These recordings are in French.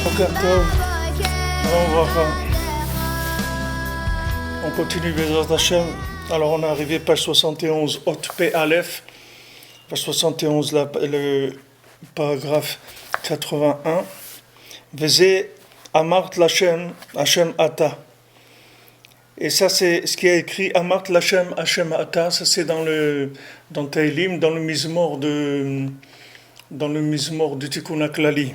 Boker Tov, Shalom Bracha. On continue Bezrat Hashem. Alors on est arrivé page 71, Hot P Aleph, page 71, le paragraphe 81. Veze Amart Lachem, Hashem Ata. Et ça c'est ce qui est écrit Amart Lachem, Hashem Ata. Ça c'est dans Teilim, dans le Mizmor du Tikkun HaKlali.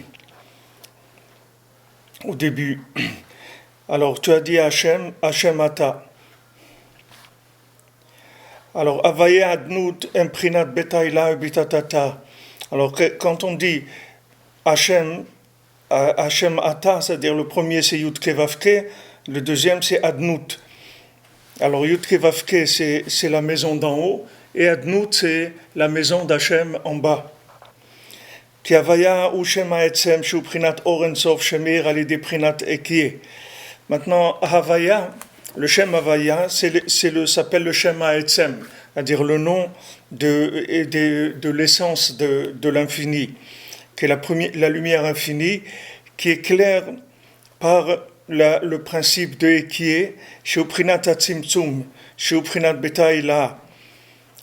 Au début. Alors, tu as dit Hashem, Hashem Ata. Alors, Avaya Adnut Emprinat Betaila Bitatata. Alors, quand on dit Hashem, Hashem Ata, c'est-à-dire le premier c'est Yud Kevavke, le deuxième c'est Adnut. Alors, Yud Kevavke c'est la maison d'en haut, et Adnut c'est la maison d'Hashem en bas. Ki Havaya ou Shem Ha'etzem shu prinat Oren Sof Shemir alidei prinat Ekie. Maintenant, Havaya, le Shem Havaya, s'appelle le Shem Ha'etzem, c'est-à-dire le nom de l'essence de l'infini, qui est la lumière infinie, qui éclaire par le principe de Ekie, shu prinat Atzimtzum, shu prinat Betaila.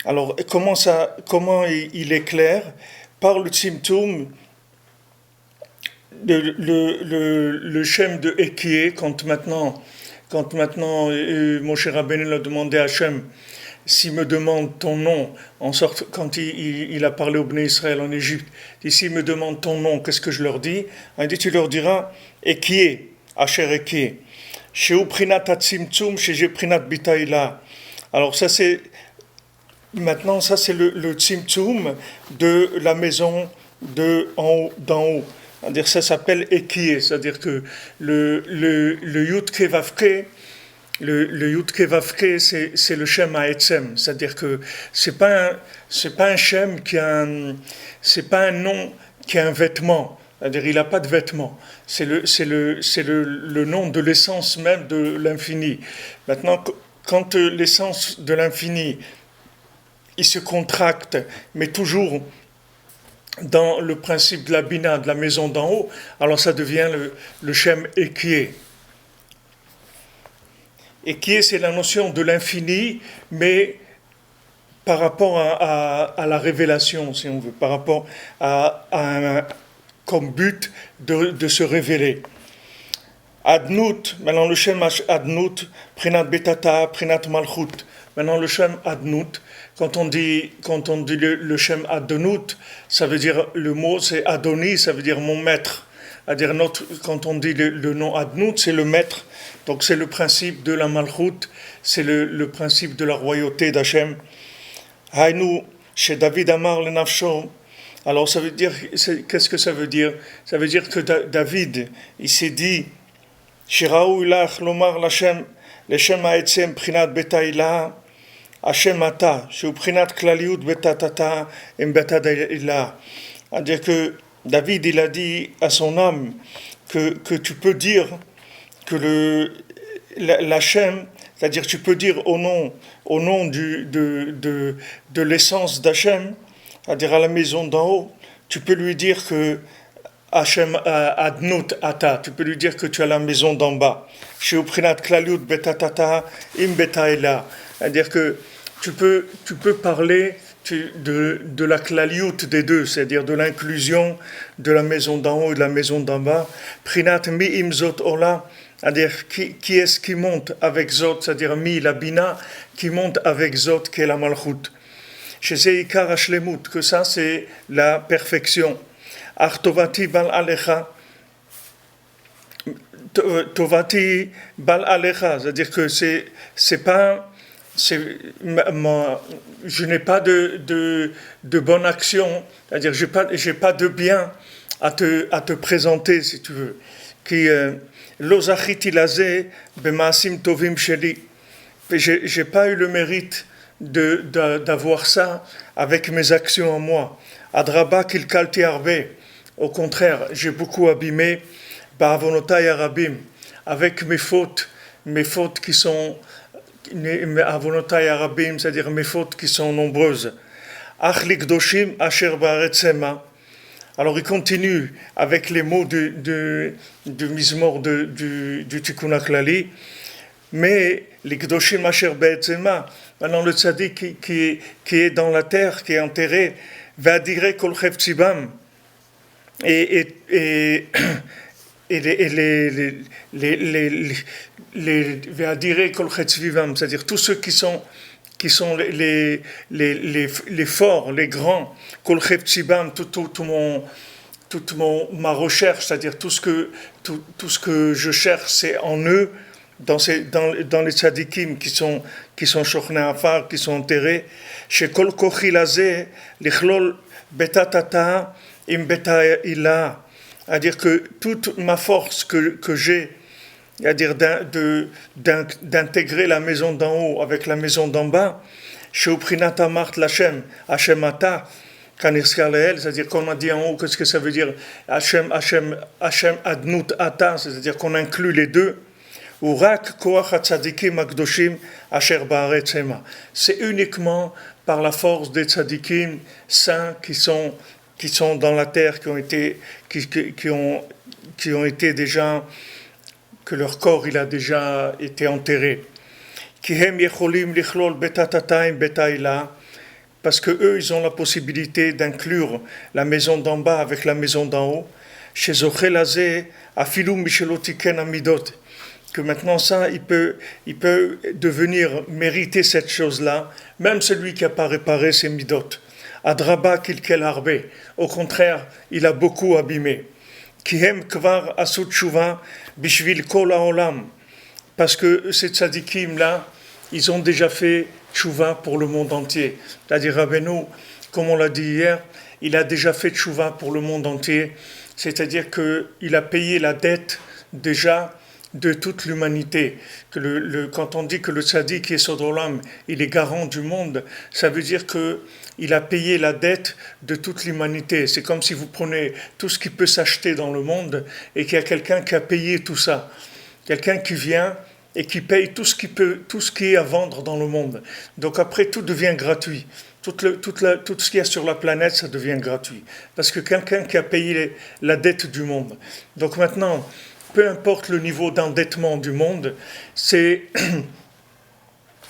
Alors, comment il éclaire? Par le Tzimtzum, le Shem de Ekie, quand maintenant Moshe Rabbeinu a demandé à Hachem s'il me demande ton nom, en sorte, quand il a parlé au Bnei Israël en Égypte, il dit s'il me demande ton nom, qu'est-ce que je leur dis? Il dit tu leur diras Ekie, Asher Ekie, Sheu Prinat Atzimtzum, Sheu Prinat Bitaila. Alors ça c'est maintenant, ça c'est le tzimtzum de la maison d'en haut. C'est-à-dire ça s'appelle Ekie, c'est-à-dire que le Yud Kevavke, le Yud Kevavke, c'est le Shem Ha'etzem, c'est-à-dire que c'est pas un Shem c'est pas un nom qui a un vêtement. C'est-à-dire il n'a pas de vêtement. C'est le nom de l'essence même de l'infini. Maintenant, quand l'essence de l'infini il se contracte, mais toujours dans le principe de la bina, de la maison d'en haut, alors ça devient le Shem Ekie. Ekie, c'est la notion de l'infini, mais par rapport à la révélation, si on veut, par rapport comme but de se révéler. Adnut, maintenant le Shem Adnut, Prinat Betata, Prinat Malchut. Maintenant le Shem Adnut, quand on dit le Shem Adonut, ça veut dire, le mot c'est Adoni, ça veut dire mon maître. C'est-à-dire quand on dit le nom Adnut, c'est le maître. Donc c'est le principe de la Malchut, c'est le principe de la royauté d'Hachem. Haïnu, chez David Amar le Nafsho. Alors ça veut dire, qu'est-ce que ça veut dire? Ça veut dire que David, il s'est dit, Shiraou ilach lomar l'Hachem, le Shem Ha'etzem prinat betaila, Hashem Ata, chez Prinat Klaliut Betatata et Betadaila. C'est-à-dire que David, il a dit à son âme que tu peux dire que l'Hachem, c'est-à-dire tu peux dire au nom de l'essence d'Hachem, c'est-à-dire à la maison d'en haut, tu peux lui dire que Hashem Adnut Ata, tu peux lui dire que tu as la maison d'en bas. Chez Prinat Klaliut Betatata im Betaila. C'est-à-dire que tu peux parler de la klaliut des deux, c'est-à-dire de l'inclusion de la maison d'en haut et de la maison d'en bas. Prinat mi im zot ola, c'est-à-dire qui est-ce qui monte avec zot, c'est-à-dire mi la bina, qui monte avec zot qui est la malchut. Chez Zeikar hashlemut, que ça c'est la perfection. Artovati bal alecha, tovati bal alecha, c'est-à-dire que c'est pas je n'ai pas de bonne action, c'est-à-dire j'ai pas de bien à te présenter, si tu veux. Qui lo zachiti lazeh b'maasim tovim sheli. J'ai pas eu le mérite d'avoir ça avec mes actions en moi. Adraba kilkalti arbe. Au contraire, j'ai beaucoup abîmé ba'avonotai arabim, avec mes fautes qui sont Avonotai Arabim, c'est-à-dire mes fautes qui sont nombreuses. Achlik doshim asher ba'aretzema, Alors il continue avec les mots du Mizmor du Tikkun HaKlali, mais les Kedoshim Asher Be'etzema, maintenant le tzaddik qui est dans la terre, qui est enterré, Ve'adire kol cheftzibam, et les Ve'adire kol chetzvivam, c'est-à-dire tous ceux qui sont les forts, les grands, kol cheftzibam, ma recherche, c'est-à-dire tout ce que je cherche, c'est en eux, dans les tzadikim qui sont shochnei afar, qui sont enterrés, chez kol kochi lazeh lichlol betatata im betaila, c'est-à-dire que toute ma force que j'ai, c'est-à-dire d'intégrer la maison d'en haut avec la maison d'en bas, chez uprinat amart lachem Hashem ata, c'est-à-dire qu'on a dit en haut, qu'est-ce que ça veut dire Hashem adnut ata, c'est-à-dire qu'on inclut les deux. C'est uniquement par la force des tzadikim saints qui sont dans la terre, qui ont été déjà, que leur corps il a déjà été enterré. Parce que eux ils ont la possibilité d'inclure la maison d'en bas avec la maison d'en haut. Chez Zochel Azeh, Afilu Mishelotiken Amidot, que maintenant ça, il peut devenir mériter cette chose-là, même celui qui n'a pas réparé ses midot. Adraba kilkel harbe, au contraire, il a beaucoup abîmé. Kihem kvar asut tshuva bishvil kol haolam, parce que ces tzadikim-là, ils ont déjà fait tshuva pour le monde entier. C'est-à-dire Rabbeinu, comme on l'a dit hier, il a déjà fait tshuva pour le monde entier, c'est-à-dire qu'il a payé la dette déjà de toute l'humanité. Quand on dit que le tzaddik est Sodolam, il est garant du monde, ça veut dire qu'il a payé la dette de toute l'humanité. C'est comme si vous prenez tout ce qui peut s'acheter dans le monde et qu'il y a quelqu'un qui a payé tout ça. Quelqu'un qui vient et qui paye tout ce qui est à vendre dans le monde. Donc après, tout devient gratuit. Tout ce qu'il y a sur la planète, ça devient gratuit. Parce que quelqu'un qui a payé la dette du monde. Donc maintenant, peu importe le niveau d'endettement du monde, c'est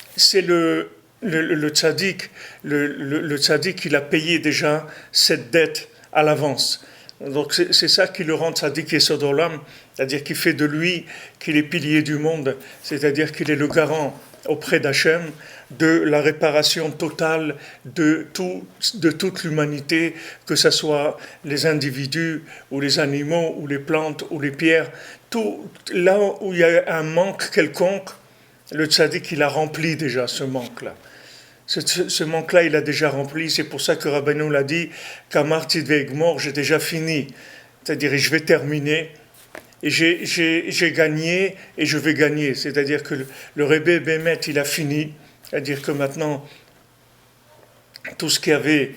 le tzaddik, le tzaddik, il a payé déjà cette dette à l'avance. Donc c'est ça qui le rend tzaddik Yesod Olam, c'est-à-dire qu'il fait de lui qu'il est pilier du monde, c'est-à-dire qu'il est le garant auprès d'Hachem de la réparation totale de toute l'humanité, que ce soit les individus ou les animaux ou les plantes ou les pierres. Tout, là où il y a un manque quelconque, le tzaddik il a rempli déjà ce manque-là. Ce manque-là, il a déjà rempli. C'est pour ça que Rabbeinu l'a dit, Kamarti ve'egmor, j'ai déjà fini. C'est-à-dire, je vais terminer. Et j'ai gagné et je vais gagner. C'est-à-dire que le Rebbe Bémet, il a fini. C'est-à-dire que maintenant, tout ce qu'il y avait,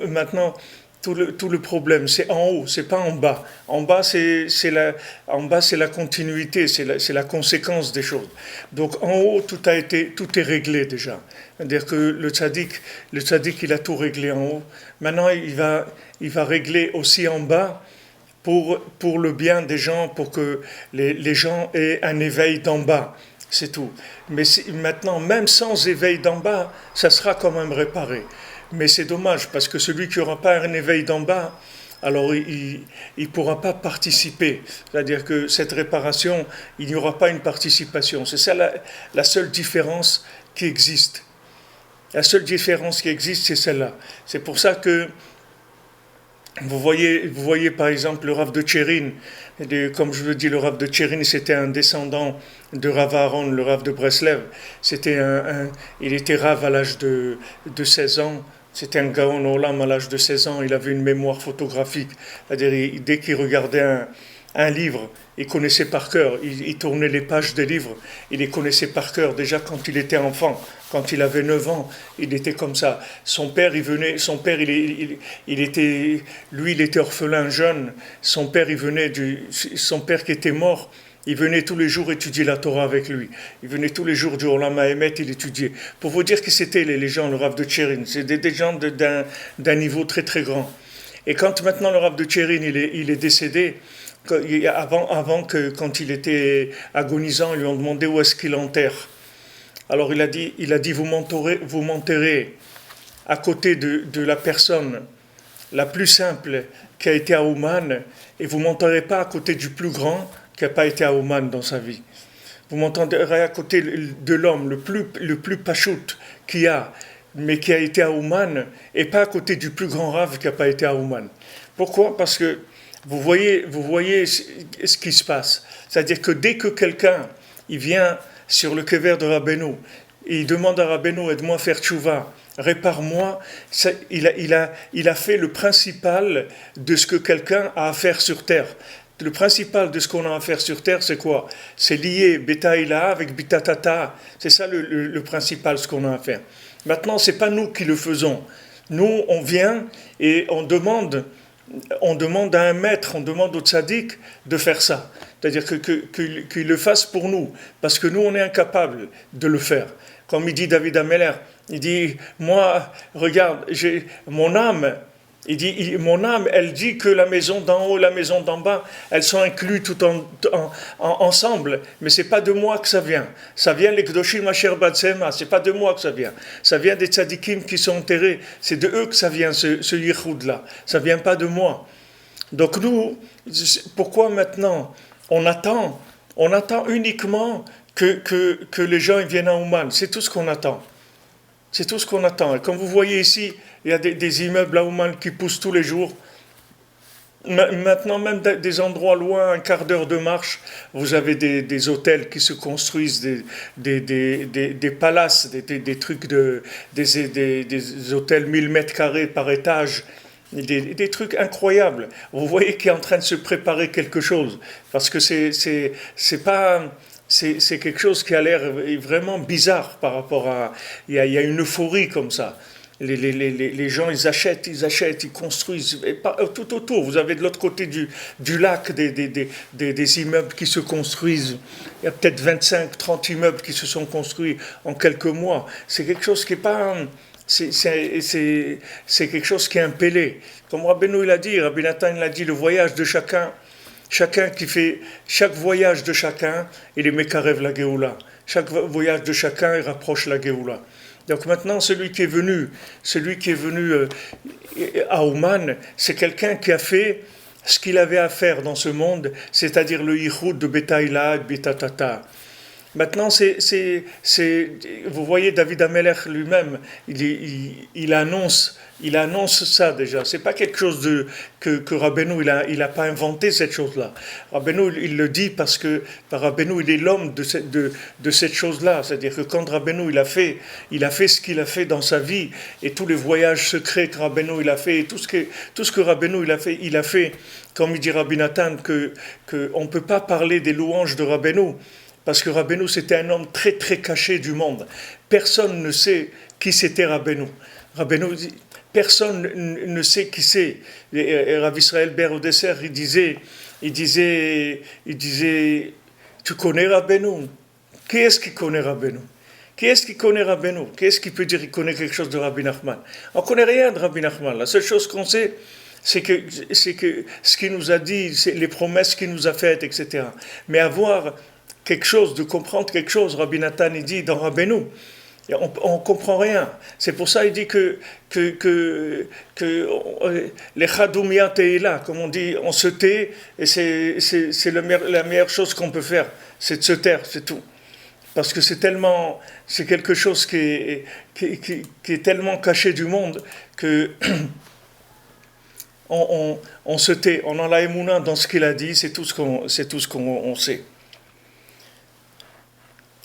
maintenant, tout le problème, c'est en haut, c'est pas en bas. En bas, c'est la continuité, c'est la conséquence des choses. Donc en haut, tout est réglé déjà. C'est-à-dire que le tzaddik, il a tout réglé en haut. Maintenant, il va régler aussi en bas pour le bien des gens, pour que les gens aient un éveil d'en bas. C'est tout. Mais maintenant, même sans éveil d'en bas, ça sera quand même réparé. Mais c'est dommage, parce que celui qui n'aura pas un éveil d'en bas, alors il ne pourra pas participer. C'est-à-dire que cette réparation, il n'y aura pas une participation. C'est ça la seule différence qui existe. La seule différence qui existe, c'est celle-là. C'est pour ça que vous voyez par exemple le Rav de Tchérin, comme je le dis, le Rav de Tchérin, c'était un descendant de Rav Aaron, le Rav de Breslev. Il était Rav à l'âge de 16 ans. C'était un Gaon Olam à l'âge de 16 ans. Il avait une mémoire photographique. C'est-à-dire, dès qu'il regardait un livre, il connaissait par cœur. Il tournait les pages des livres. Il les connaissait par cœur. Déjà quand il était enfant, quand il avait 9 ans, il était comme ça. Son père, il était orphelin jeune. Son père qui était mort, il venait tous les jours étudier la Torah avec lui. Il venait tous les jours du Olam HaEmet, il étudiait. Pour vous dire que c'était les gens, le Rav de Tchérin, c'est des gens d'un niveau très très grand. Et quand maintenant le Rav de Tchérin il est décédé, quand il était agonisant, ils lui ont demandé où est-ce qu'il enterre. Alors il a dit vous m'enterrez à côté de la personne la plus simple qui a été à Ouman, et vous m'enterrez pas à côté du plus grand qui n'a pas été à Ouman dans sa vie. Vous m'entendrez à côté de l'homme le plus pachout qu'il y a, mais qui a été à Ouman, et pas à côté du plus grand rave qui n'a pas été à Ouman. Pourquoi? Parce que vous voyez ce qui se passe. C'est-à-dire que dès que quelqu'un il vient sur le kever de Rabbeinu, et il demande à Rabbeinu, aide-moi à faire tchouva, répare-moi, il a fait le principal de ce que quelqu'un a à faire sur terre. Le principal de ce qu'on a à faire sur terre, c'est quoi? C'est lié Betaïla avec Bitatata. C'est ça le principal, ce qu'on a à faire. Maintenant, ce n'est pas nous qui le faisons. Nous, on vient et on demande à un maître, on demande au tzaddik de faire ça. C'est-à-dire qu'il le fasse pour nous, parce que nous, on est incapables de le faire. Comme il dit David Ameller, il dit, moi, regarde, mon âme, mon âme, elle dit que la maison d'en haut, la maison d'en bas, elles sont incluses ensemble, mais c'est pas de moi que ça vient. Ça vient les Kdoshim Asher Batsema, c'est pas de moi que ça vient. Ça vient des tzadikim qui sont enterrés, c'est de eux que ça vient, ce yichoud-là. Ça vient pas de moi. Donc nous, pourquoi maintenant on attend uniquement que les gens ils viennent à Ouman, c'est tout ce qu'on attend. C'est tout ce qu'on attend. Et comme vous voyez ici, il y a des immeubles à Ouman qui poussent tous les jours. Maintenant, même des endroits loin, un quart d'heure de marche, vous avez des hôtels qui se construisent, des palaces, des trucs, des hôtels 1000 mètres carrés par étage, des trucs incroyables. Vous voyez qu'il est en train de se préparer quelque chose, parce que c'est quelque chose qui a l'air vraiment bizarre par rapport à... Il y a une euphorie comme ça. Les gens, ils achètent, ils construisent. Et tout autour, vous avez de l'autre côté du lac des immeubles qui se construisent. Il y a peut-être 25-30 immeubles qui se sont construits en quelques mois. C'est quelque chose qui n'est pas... C'est quelque chose qui est impellé. Comme Rabbeinu il a dit, Rabbi Nathan il a dit, le voyage de chacun qui fait, chaque voyage de chacun, il est Mekarev la Géoula. Chaque voyage de chacun, il rapproche la Géoula. Donc maintenant, celui qui est venu à Ouman, c'est quelqu'un qui a fait ce qu'il avait à faire dans ce monde, c'est-à-dire le yichoud de Betaïla et de Betatata. Maintenant, vous voyez David Ameller lui-même, il annonce ça déjà. C'est pas quelque chose que Rabbeinu il a pas inventé cette chose-là. Rabbeinu il le dit parce que Rabbeinu il est l'homme de cette chose-là. C'est-à-dire que quand Rabbeinu il a fait ce qu'il a fait dans sa vie et tous les voyages secrets que Rabbeinu il a fait et tout ce que Rabbeinu il a fait, comme il dit Rabbi Nathan que on peut pas parler des louanges de Rabbeinu. Parce que Rabbeinu, c'était un homme très très caché du monde. Personne ne sait qui c'était Rabbeinu. Personne ne sait qui c'est. Et Rav Israël Ber au dessert, il disait, tu connais Rabbeinu? Qui est-ce qui connaît Rabbeinu? Qui est-ce qui connaît Rabbeinu? Qui est-ce qui peut dire qu'il connaît quelque chose de Rabbi Nachman? On ne connaît rien de Rabbi Nachman. La seule chose qu'on sait, c'est que ce qu'il nous a dit, c'est les promesses qu'il nous a faites, etc. Mais avoir quelque chose, de comprendre quelque chose, Rabbi Nathan il dit dans Rabbeinu, on ne comprend rien. C'est pour ça qu'il dit que les chadoumia teila, comme on dit, on se tait, et c'est la meilleure chose qu'on peut faire, c'est de se taire, c'est tout. Parce que c'est quelque chose qui est tellement caché du monde que on se tait, on en a émouna dans ce qu'il a dit, c'est tout ce qu'on sait.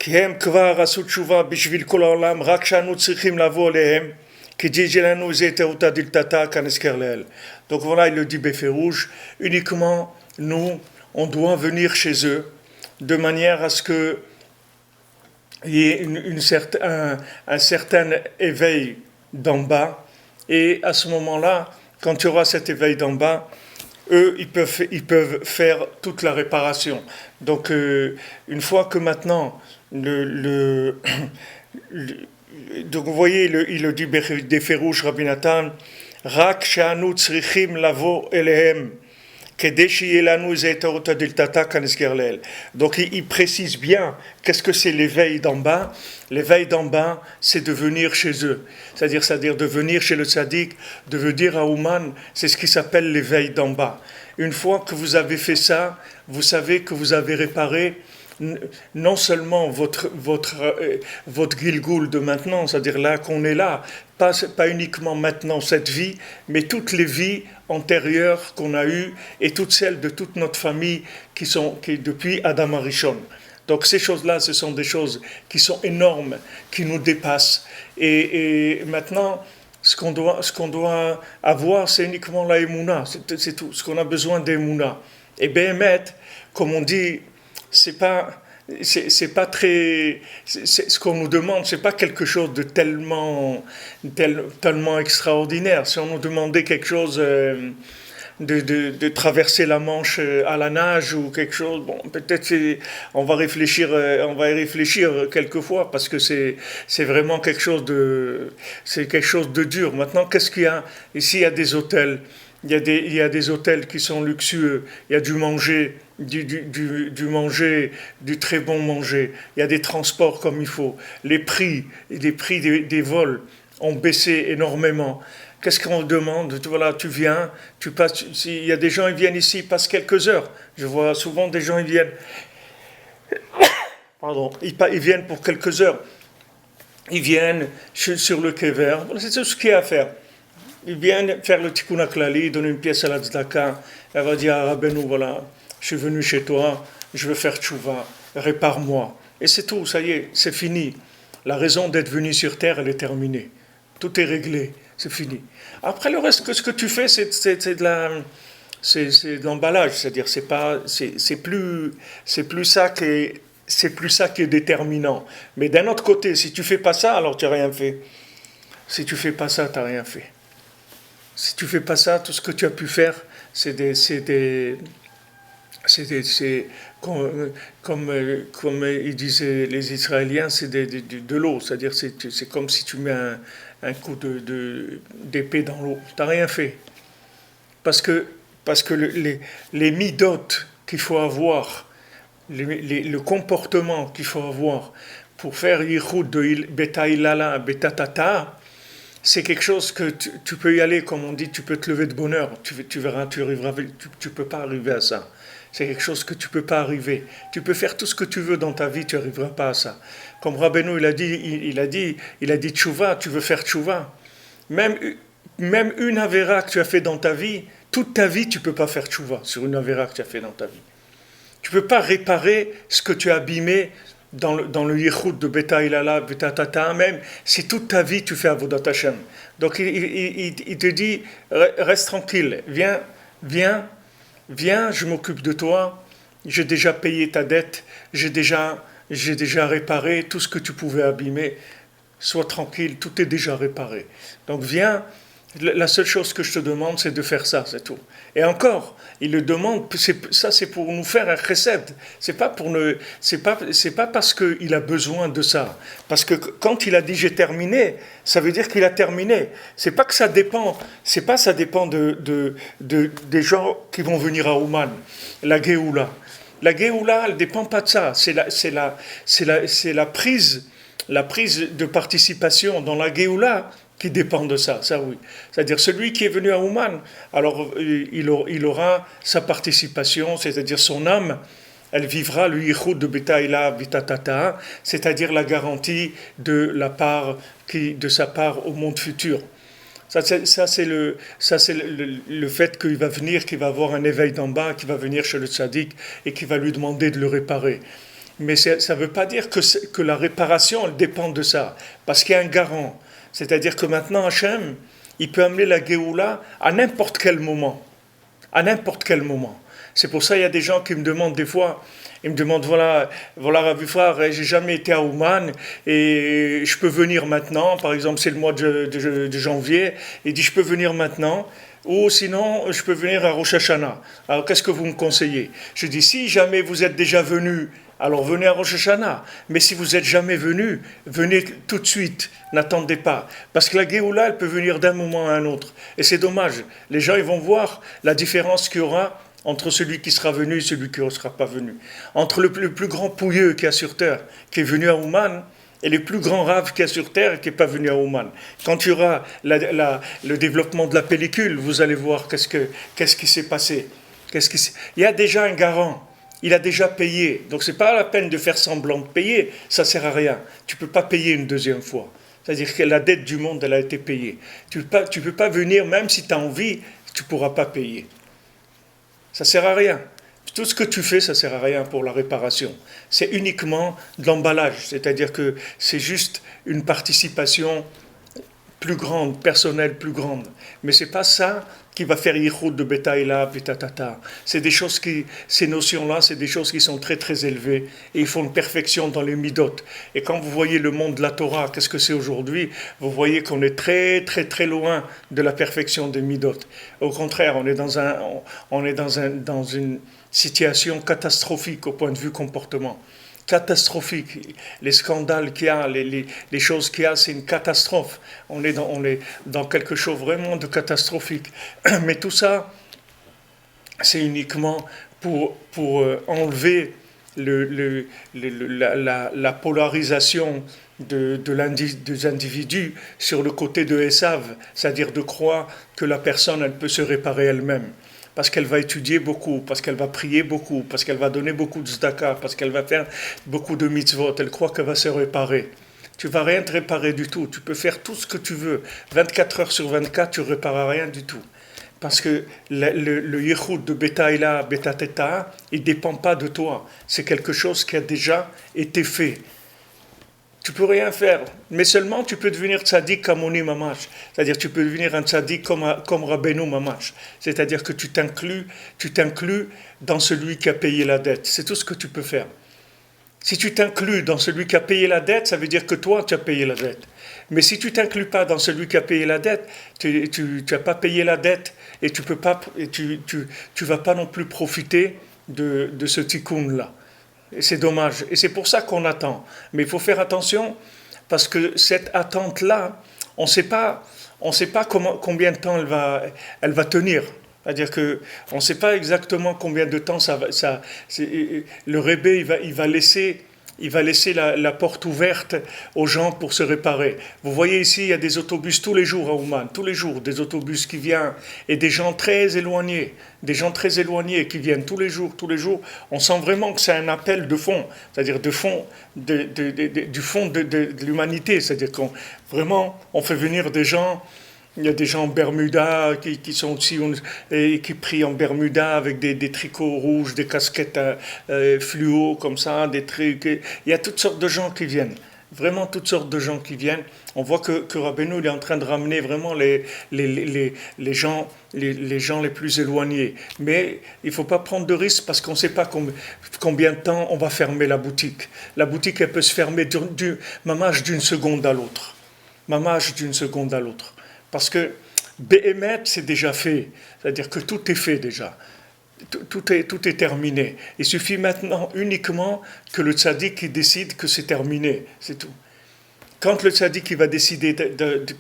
כי הם כבר עשו תשובה בשביל כל העולם, רק שאנו צריכים לבוא אליהם, כדי שלנו איזה תאותה דלתתה כנזכר לאל. Donc voilà, il le dit Béférouge, uniquement nous, on doit venir chez eux, de manière à ce qu'il y ait un certain éveil d'en bas, et à ce moment-là, quand il y aura cet éveil d'en bas, eux, ils peuvent faire toute la réparation. Donc, une fois que maintenant, donc vous voyez, il le dit des Férouches, Rabbi Nathan, Rak she'anu tzrichim lavo elehem. Donc il précise bien qu'est-ce que c'est l'éveil d'en bas. L'éveil d'en bas, c'est de venir chez eux. C'est-à-dire de venir chez le tzaddik, de venir à Ouman, c'est ce qui s'appelle l'éveil d'en bas. Une fois que vous avez fait ça, vous savez que vous avez réparé non seulement votre Gilgul de maintenant, c'est-à-dire là qu'on est là, pas uniquement maintenant cette vie, mais toutes les vies antérieures qu'on a eues et toutes celles de toute notre famille qui depuis Adam Arishon. Donc ces choses-là, ce sont des choses qui sont énormes, qui nous dépassent. Et maintenant, ce qu'on doit avoir, c'est uniquement la Emouna, c'est tout. Ce qu'on a besoin d'Emouna. Et Béhémet, comme on dit, c'est pas très, ce qu'on nous demande, c'est pas quelque chose de tellement extraordinaire. Si on nous demandait quelque chose de traverser la Manche à la nage ou quelque chose, bon, peut-être on va y réfléchir quelquefois parce que c'est vraiment quelque chose de dur. Maintenant, qu'est-ce qu'il y a? Ici, il y a des hôtels. Il y a des hôtels qui sont luxueux, il y a du manger, du très bon manger, il y a des transports comme il faut. Les prix des vols ont baissé énormément. Qu'est-ce qu'on demande? Voilà, tu viens, tu passes. Il y a des gens qui viennent ici, ils passent quelques heures. Je vois souvent des gens qui viennent. Pardon, ils viennent pour quelques heures. Ils viennent sur le quai vert. Voilà, c'est tout ce qu'il y a à faire. Ils viennent faire le tikkun klali, donner une pièce à la tzedaka. Elle va dire à Rabbeinu, voilà, je suis venu chez toi, je veux faire tchouva, répare-moi. Et c'est tout, ça y est, c'est fini. La raison d'être venu sur terre, elle est terminée. Tout est réglé, c'est fini. Après, le reste, ce que tu fais, c'est de l'emballage, c'est-à-dire c'est plus ça qui est déterminant. Mais d'un autre côté, si tu fais pas ça, alors tu n'as rien fait. Si tu fais pas ça, tu n'as rien fait. Si tu fais pas ça, tout ce que tu as pu faire, c'est comme ils disaient les Israéliens, c'est de l'eau. C'est-à-dire, c'est comme si tu mets un coup d'épée dans l'eau. Tu n'as rien fait. Parce que les midotes qu'il faut avoir, le comportement qu'il faut avoir pour faire yichud de beta ilala, beta tata, c'est quelque chose que tu peux y aller, comme on dit, tu peux te lever de bonne heure. Tu verras, tu arriveras, tu peux pas arriver à ça. C'est quelque chose que tu peux pas arriver. Tu peux faire tout ce que tu veux dans ta vie, tu n'arriveras pas à ça. Comme Rabbeinu, il a dit tchouva, tu veux faire tchouva. Même une avéra que tu as fait dans ta vie, toute ta vie, tu peux pas faire tchouva sur une avéra que tu as fait dans ta vie. Tu peux pas réparer ce que tu as abîmé dans le yichud de Beta Ilala, Beta Tata, même si toute ta vie tu fais Avodat Hashem. Donc il te dit, reste tranquille, viens, je m'occupe de toi, j'ai déjà payé ta dette, j'ai déjà réparé tout ce que tu pouvais abîmer, sois tranquille, tout est déjà réparé. Donc viens, la seule chose que je te demande, c'est de faire ça, c'est tout. Et encore, il le demande, c'est pour nous faire un chesed. C'est pas parce qu'il a besoin de ça. Parce que quand il a dit j'ai terminé, ça veut dire qu'il a terminé. C'est pas que ça dépend des gens qui vont venir à Ouman. La Géoula. La Géoula, elle dépend pas de ça. C'est la prise de participation dans la Géoula qui dépend de ça oui. C'est-à-dire celui qui est venu à Ouman, alors il aura sa participation, c'est-à-dire son âme, elle vivra le yichud de Betaïla Vitatata, c'est-à-dire la garantie de sa part au monde futur. Ça c'est le fait qu'il va venir, qu'il va avoir un éveil d'en bas, qu'il va venir chez le tzaddik et qu'il va lui demander de le réparer. Mais ça ne veut pas dire que la réparation elle dépend de ça, parce qu'il y a un garant. C'est-à-dire que maintenant, Hachem, il peut amener la Géoula à n'importe quel moment. À n'importe quel moment. C'est pour ça qu'il y a des gens qui me demandent des fois, ils me demandent, voilà Rabbi Frère, j'ai jamais été à Ouman et je peux venir maintenant, par exemple c'est le mois de janvier, il dit je peux venir maintenant. ou sinon je peux venir à Rosh Hashanah. Alors qu'est-ce que vous me conseillez? Je dis, si jamais vous êtes déjà venu, alors venez à Rosh Hashanah. Mais si vous n'êtes jamais venu, venez tout de suite, n'attendez pas. Parce que la Géoula, elle peut venir d'un moment à un autre. Et c'est dommage. Les gens, ils vont voir la différence qu'il y aura entre celui qui sera venu et celui qui ne sera pas venu. Entre le plus grand pouilleux qu'il y a sur Terre, qui est venu à Ouman, et le plus grand rave qu'il y a sur Terre et qui n'est pas venu à Ouman. Quand il y aura le développement de la pellicule, vous allez voir qu'est-ce qui s'est passé. Il y a déjà un garant. Il a déjà payé. Donc ce n'est pas la peine de faire semblant de payer. Ça ne sert à rien. Tu ne peux pas payer une deuxième fois. C'est-à-dire que la dette du monde, elle a été payée. Tu ne peux pas venir, même si tu as envie, tu ne pourras pas payer. Ça ne sert à rien. Tout ce que tu fais, ça ne sert à rien pour la réparation. C'est uniquement de l'emballage. C'est-à-dire que c'est juste une participation plus grande, personnelle plus grande. Mais ce n'est pas ça qui va faire Yichud de Betaïla, Betatata. C'est des choses ces notions-là, c'est des choses qui sont très très élevées et ils font une perfection dans les midot. Et quand vous voyez le monde de la Torah, qu'est-ce que c'est aujourd'hui? Vous voyez qu'on est très très très loin de la perfection des midot. Au contraire, on est dans une situation catastrophique au point de vue comportement. Catastrophique. Les scandales qu'il y a, les choses qu'il y a, c'est une catastrophe. On est dans quelque chose vraiment de catastrophique. Mais tout ça, c'est uniquement pour enlever la polarisation des individus sur le côté de Esav, c'est-à-dire de croire que la personne, elle peut se réparer elle-même. Parce qu'elle va étudier beaucoup, parce qu'elle va prier beaucoup, parce qu'elle va donner beaucoup de tzedaka, parce qu'elle va faire beaucoup de mitzvot, elle croit qu'elle va se réparer. Tu ne vas rien te réparer du tout, tu peux faire tout ce que tu veux. 24 heures sur 24, tu ne répares rien du tout. Parce que le yichud de Betaïla, Betateta, il ne dépend pas de toi. C'est quelque chose qui a déjà été fait. Tu peux rien faire, mais seulement tu peux devenir tzaddik comme Oni Mamash. C'est-à-dire tu peux devenir un tzaddik comme Rabbeinu Mamash. C'est-à-dire que tu t'inclus dans celui qui a payé la dette. C'est tout ce que tu peux faire. Si tu t'inclus dans celui qui a payé la dette, ça veut dire que toi, tu as payé la dette. Mais si tu ne t'inclus pas dans celui qui a payé la dette, tu n'as pas payé la dette et tu vas pas non plus profiter de ce tikkun-là. Et c'est dommage. Et c'est pour ça qu'on attend. Mais il faut faire attention, parce que cette attente-là, on ne sait pas combien de temps elle va tenir. C'est-à-dire qu'on ne sait pas exactement combien de temps le Rébé, il va laisser la porte ouverte aux gens pour se réparer. Vous voyez ici, il y a des autobus tous les jours à Ouman, tous les jours, des autobus qui viennent, et des gens très éloignés qui viennent tous les jours. On sent vraiment que c'est un appel de fond, c'est-à-dire du fond de l'humanité, c'est-à-dire qu'on fait venir des gens. Il y a des gens en Bermuda qui sont aussi et qui prient en Bermuda avec des tricots rouges, des casquettes fluo comme ça, des trucs. Il y a toutes sortes de gens qui viennent. Vraiment toutes sortes de gens qui viennent. On voit que Rabbeinu il est en train de ramener vraiment les gens les plus éloignés. Mais il ne faut pas prendre de risques parce qu'on ne sait pas combien de temps on va fermer la boutique. La boutique, elle peut se fermer mamage d'une seconde à l'autre. Mamage d'une seconde à l'autre. Parce que Béhémet, c'est déjà fait. C'est-à-dire que tout est fait déjà. Tout est terminé. Il suffit maintenant uniquement que le tzaddik décide que c'est terminé. C'est tout. Quand le tzaddik va décider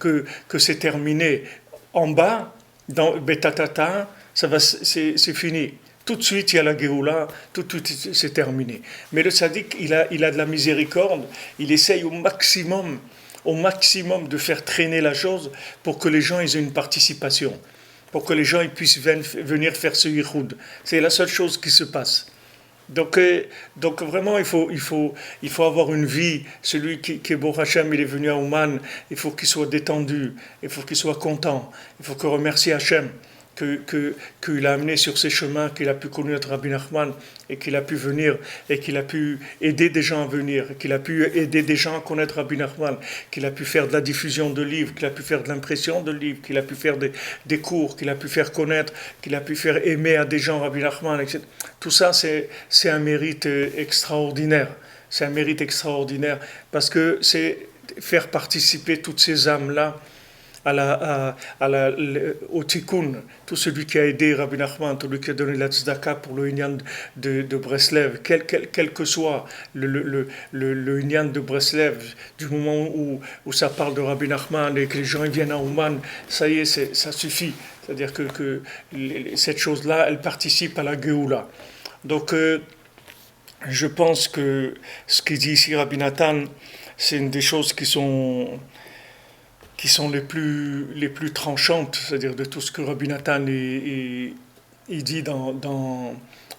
que c'est terminé en bas, dans Betatata, c'est fini. Tout de suite, il y a la Géoula, tout c'est terminé. Mais le tzaddik, il a de la miséricorde, il essaye au maximum de faire traîner la chose pour que les gens aient une participation, pour que les gens ils puissent venir faire ce yichud. C'est la seule chose qui se passe. Donc vraiment, il faut avoir une vie. Celui qui est Baruch Hashem, il est venu à Ouman, il faut qu'il soit détendu, il faut qu'il soit content, il faut qu'il remercie Hashem qu'il a amené sur ces chemins, qu'il a pu connaître Rabbi Nachman et qu'il a pu venir et qu'il a pu aider des gens à venir, qu'il a pu aider des gens à connaître Rabbi Nachman, qu'il a pu faire de la diffusion de livres, qu'il a pu faire de l'impression de livres, qu'il a pu faire des cours, qu'il a pu faire connaître, qu'il a pu faire aimer à des gens Rabbi Nachman, etc. Tout ça, c'est un mérite extraordinaire. C'est un mérite extraordinaire parce que c'est faire participer toutes ces âmes-là au tikkun, tout celui qui a aidé Rabbi Nachman, tout celui qui a donné la tzedaka pour le Inyan de Breslev, quel que soit le Inyan de Breslev, du moment où ça parle de Rabbi Nachman et que les gens viennent à Ouman, ça y est, ça suffit. C'est-à-dire que cette chose-là, elle participe à la Géoula. Donc, je pense que ce qu'il dit ici Rabbi Nathan, c'est une des choses qui sont les plus tranchantes, c'est-à-dire de tout ce que Rabbi Nathan il dit dans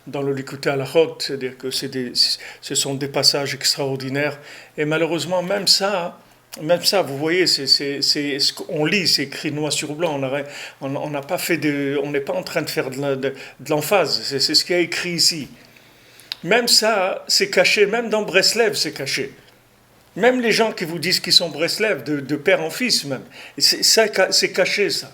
le Likutei Halachot, c'est-à-dire que ce sont des passages extraordinaires. Et malheureusement, même ça, vous voyez, ce qu'on lit, c'est écrit noir sur blanc. On n'a pas on n'est pas en train de faire de l'emphase. C'est ce qui est écrit ici. Même ça, c'est caché. Même dans Breslev, c'est caché. Même les gens qui vous disent qu'ils sont Breslev, de père en fils même, c'est caché ça.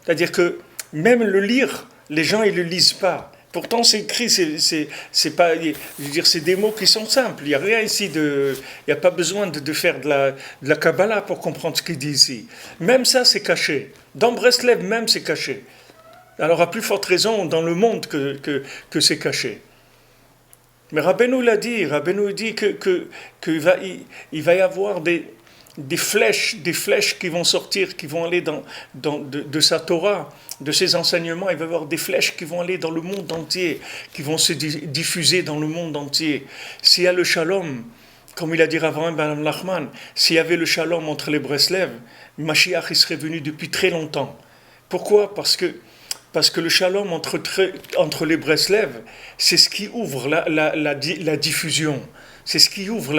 C'est-à-dire que même le lire, les gens ils le lisent pas. Pourtant c'est écrit, c'est pas, je veux dire, c'est des mots qui sont simples. Il n'y a rien ici il n'y a pas besoin de faire de la Kabbalah pour comprendre ce qu'il dit ici. Même ça c'est caché. Dans Breslev même c'est caché. Alors à plus forte raison dans le monde que c'est caché. Mais Rabbeinu l'a dit, Rabbeinu dit qu'il va y avoir des flèches qui vont sortir, qui vont aller de sa Torah, de ses enseignements. Il va y avoir des flèches qui vont aller dans le monde entier, qui vont se diffuser dans le monde entier. S'il y a le shalom, comme il a dit Avraham ben Nachman, s'il y avait le shalom entre les Breslev, Mashiach il serait venu depuis très longtemps. Pourquoi ? Parce que le shalom entre les Breslev, c'est ce qui ouvre la diffusion. C'est ce qui ouvre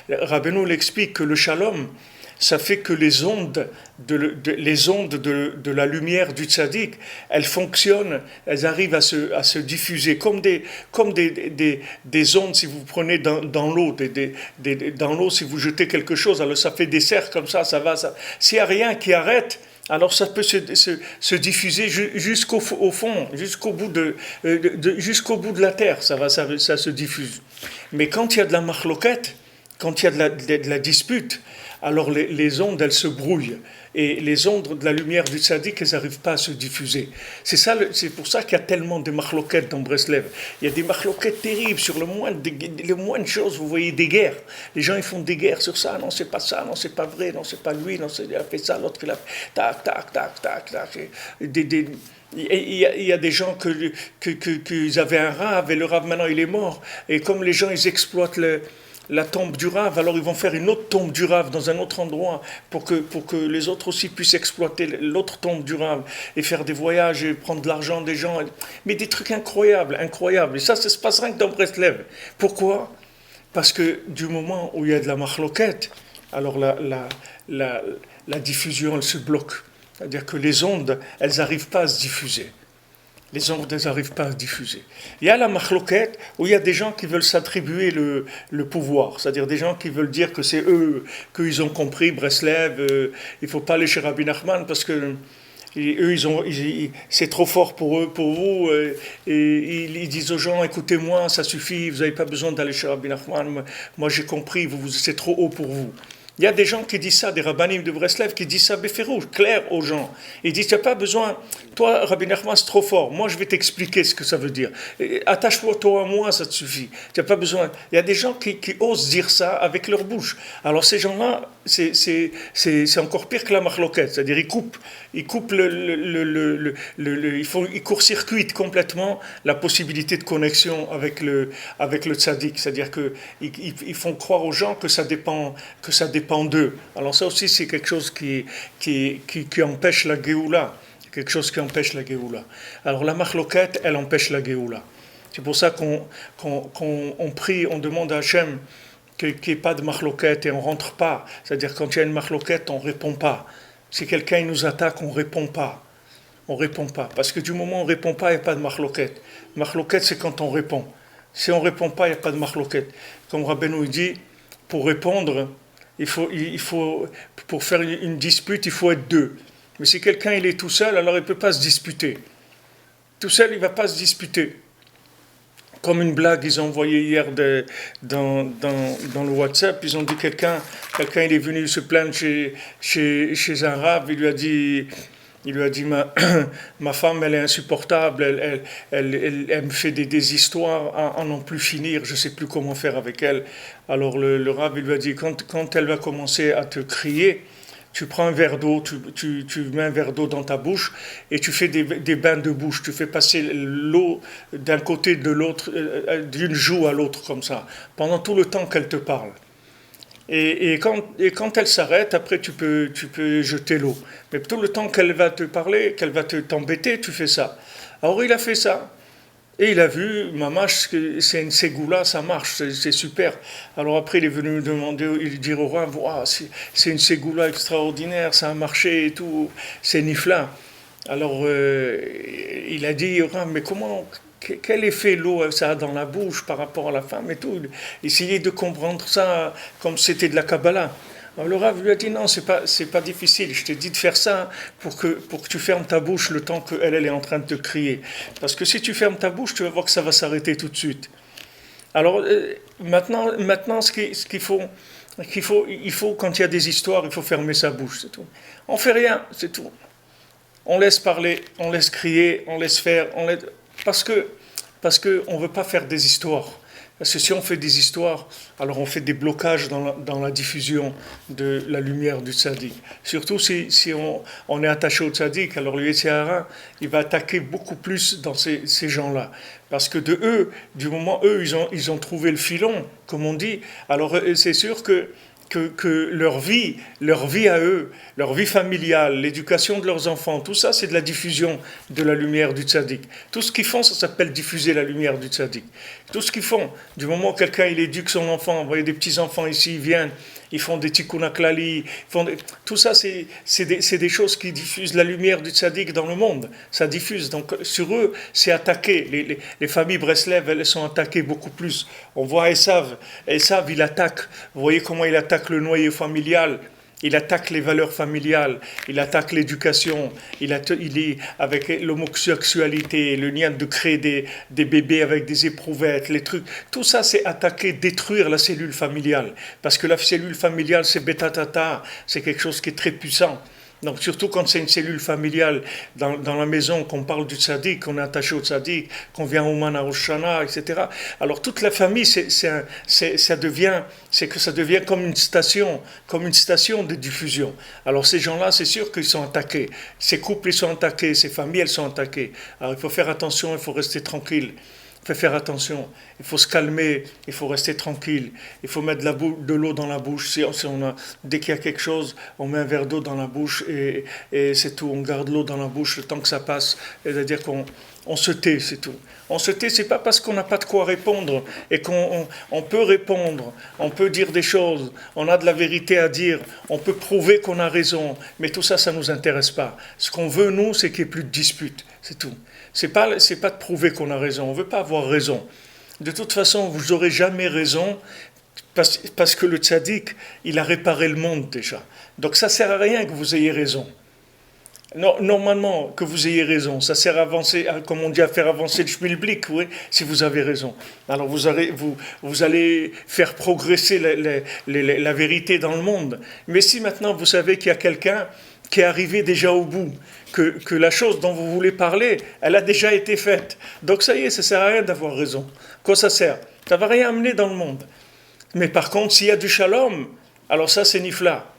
Rabbeinu l'explique que le shalom, ça fait que les ondes de la lumière du tzaddik, elles fonctionnent, elles arrivent à se diffuser comme des ondes. Si vous prenez dans l'eau, dans l'eau, si vous jetez quelque chose, alors ça fait des cercles comme ça va. S'il n'y a rien qui arrête, alors ça peut se diffuser jusqu'au fond, jusqu'au bout de la terre, ça se diffuse. Mais quand il y a de la machloket, quand il y a de la dispute, alors les ondes, elles se brouillent. Et les ondes de la lumière du tzaddik, elles n'arrivent pas à se diffuser. C'est pour ça qu'il y a tellement de machloket dans Breslev. Il y a des machloket terribles sur le moindre chose. Vous voyez des guerres. Les gens, ils font des guerres sur ça. Non, c'est pas ça. Non, c'est pas vrai. Non, c'est pas lui. Non, il a fait ça. L'autre, il a fait tac, tac, tac, tac, tac. Il y a des gens qu'ils avaient un rave et le rave maintenant il est mort. Et comme les gens ils exploitent la tombe du Rav, alors ils vont faire une autre tombe du Rav dans un autre endroit pour que les autres aussi puissent exploiter l'autre tombe du Rav et faire des voyages et prendre de l'argent des gens. Mais des trucs incroyables. Et ça se passe rien que dans Breslev. Pourquoi ? Parce que du moment où il y a de la machloket, alors la diffusion, elle se bloque. C'est-à-dire que les ondes, elles n'arrivent pas à se diffuser. Les ondes, elles n'arrivent pas à se diffuser. Il y a la machloket, où il y a des gens qui veulent s'attribuer le pouvoir. C'est-à-dire des gens qui veulent dire que c'est eux, qu'ils ont compris, Breslev, il ne faut pas aller chez Rabbi Nachman parce que c'est trop fort pour vous. Et ils disent aux gens, écoutez-moi, ça suffit, vous n'avez pas besoin d'aller chez Rabbi Nachman. Moi j'ai compris, c'est trop haut pour vous. Il y a des gens qui disent ça, des rabbinim de Breslev, qui disent ça béférouche, clair aux gens. Ils disent, tu n'as pas besoin, toi, Rabbi Nachman, c'est trop fort. Moi, je vais t'expliquer ce que ça veut dire. Attache-toi à moi, ça te suffit. Tu n'as pas besoin. Il y a des gens qui osent dire ça avec leur bouche. Alors, ces gens-là, c'est encore pire que la machloket. C'est-à-dire, ils coupent ils court-circuitent complètement la possibilité de connexion avec le tzaddik. C'est-à-dire qu'ils font croire aux gens que ça dépend d'eux. Alors ça aussi, c'est quelque chose qui empêche la Géoula. Quelque chose qui empêche la Géoula. Alors la machloket, elle empêche la Géoula. C'est pour ça qu'on prie, on demande à Hachem qu'il n'y ait pas de machloket et on ne rentre pas. C'est-à-dire quand il y a une machloket, on ne répond pas. Si quelqu'un nous attaque, on ne répond pas. On ne répond pas. Parce que du moment où on ne répond pas, il n'y a pas de machloket. Machloket, c'est quand on répond. Si on ne répond pas, il n'y a pas de machloket. Comme Rabbeinu dit, pour répondre, il faut, pour faire une dispute, il faut être deux. Mais si quelqu'un il est tout seul, alors il ne peut pas se disputer. Tout seul, il ne va pas se disputer. Comme une blague, ils ont envoyé hier dans le WhatsApp, ils ont dit quelqu'un il est venu se plaindre chez un rab, il lui a dit ma femme elle est insupportable, elle me fait des histoires à n'en plus finir, je ne sais plus comment faire avec elle. Alors le rab il lui a dit quand elle va commencer à te crier, tu prends un verre d'eau, tu mets un verre d'eau dans ta bouche et tu fais des bains de bouche. Tu fais passer l'eau d'un côté de l'autre, d'une joue à l'autre comme ça, pendant tout le temps qu'elle te parle. Et quand elle s'arrête, après tu peux jeter l'eau. Mais tout le temps qu'elle va te parler, qu'elle va t'embêter, tu fais ça. Alors il a fait ça. Et il a vu, Mamash, que c'est une ségoula, ça marche, c'est super. Alors après, il est venu me demander, il dit au roi, wow, c'est une ségoula extraordinaire, ça a marché et tout, c'est nifla. Alors il a dit au roi, mais quel effet l'eau ça a dans la bouche par rapport à la femme et tout. Il essayait de comprendre ça comme c'était de la Kabbalah. Alors le Rav lui a dit non, c'est pas difficile. Je t'ai dit de faire ça pour que tu fermes ta bouche le temps qu'elle est en train de te crier. Parce que si tu fermes ta bouche, tu vas voir que ça va s'arrêter tout de suite. Alors maintenant il faut quand il y a des histoires, il faut fermer sa bouche, c'est tout. On fait rien, c'est tout. On laisse parler, on laisse crier, on laisse faire, parce que on veut pas faire des histoires. Parce que si on fait des histoires, alors on fait des blocages dans la diffusion de la lumière du tzaddik. Surtout si on est attaché au tzaddik, alors le Yetzirah, il va attaquer beaucoup plus dans ces gens-là. Parce que du moment eux, ils ont trouvé le filon, comme on dit, alors c'est sûr que leur vie à eux, leur vie familiale, l'éducation de leurs enfants, tout ça c'est de la diffusion de la lumière du tzaddik. Tout ce qu'ils font, ça s'appelle diffuser la lumière du tzaddik. Tout ce qu'ils font, du moment où quelqu'un il éduque son enfant, vous voyez des petits-enfants ici, ils viennent, ils font des tikkun haklali, tout ça c'est des choses qui diffusent la lumière du tzaddik dans le monde. Ça diffuse, donc sur eux c'est attaqué. Les familles Breslev, elles sont attaquées beaucoup plus. On voit Esav, il attaque, vous voyez comment il attaque le noyau familial. Il attaque les valeurs familiales, il attaque l'éducation, il est avec l'homosexualité, le lien de créer des bébés avec des éprouvettes, les trucs. Tout ça, c'est attaquer, détruire la cellule familiale. Parce que la cellule familiale, c'est bêta-tata, c'est quelque chose qui est très puissant. Donc surtout quand c'est une cellule familiale dans la maison, qu'on parle du tzaddik, qu'on est attaché au tzaddik, qu'on vient au Man Rosh Hashanah, etc. Alors toute la famille, ça devient comme une station de diffusion. Alors ces gens-là, c'est sûr qu'ils sont attaqués. Ces couples, ils sont attaqués, ces familles, elles sont attaquées. Alors il faut faire attention, il faut rester tranquille. Il faut faire attention, il faut se calmer, il faut rester tranquille, il faut mettre de l'eau dans la bouche. Dès qu'il y a quelque chose, on met un verre d'eau dans la bouche et c'est tout. On garde l'eau dans la bouche le temps que ça passe. C'est-à-dire qu'on se tait, c'est tout. On se tait, c'est pas parce qu'on n'a pas de quoi répondre et qu'on peut répondre, on peut dire des choses, on a de la vérité à dire, on peut prouver qu'on a raison, mais tout ça, ça nous intéresse pas. Ce qu'on veut, nous, c'est qu'il n'y ait plus de disputes, c'est tout. C'est pas de prouver qu'on a raison, on veut pas avoir raison. De toute façon, vous n'aurez jamais raison parce que le tzaddik, il a réparé le monde déjà. Donc ça sert à rien que vous ayez raison. Normalement, que vous ayez raison, ça sert à avancer, comme on dit, à faire avancer le schmilblick, oui, si vous avez raison. Alors vous allez faire progresser la vérité dans le monde. Mais si maintenant vous savez qu'il y a quelqu'un qui est arrivé déjà au bout, que la chose dont vous voulez parler, elle a déjà été faite. Donc ça y est, ça sert à rien d'avoir raison. Quoi ça sert? Ça va rien amener dans le monde. Mais par contre, s'il y a du shalom, alors ça c'est nifla.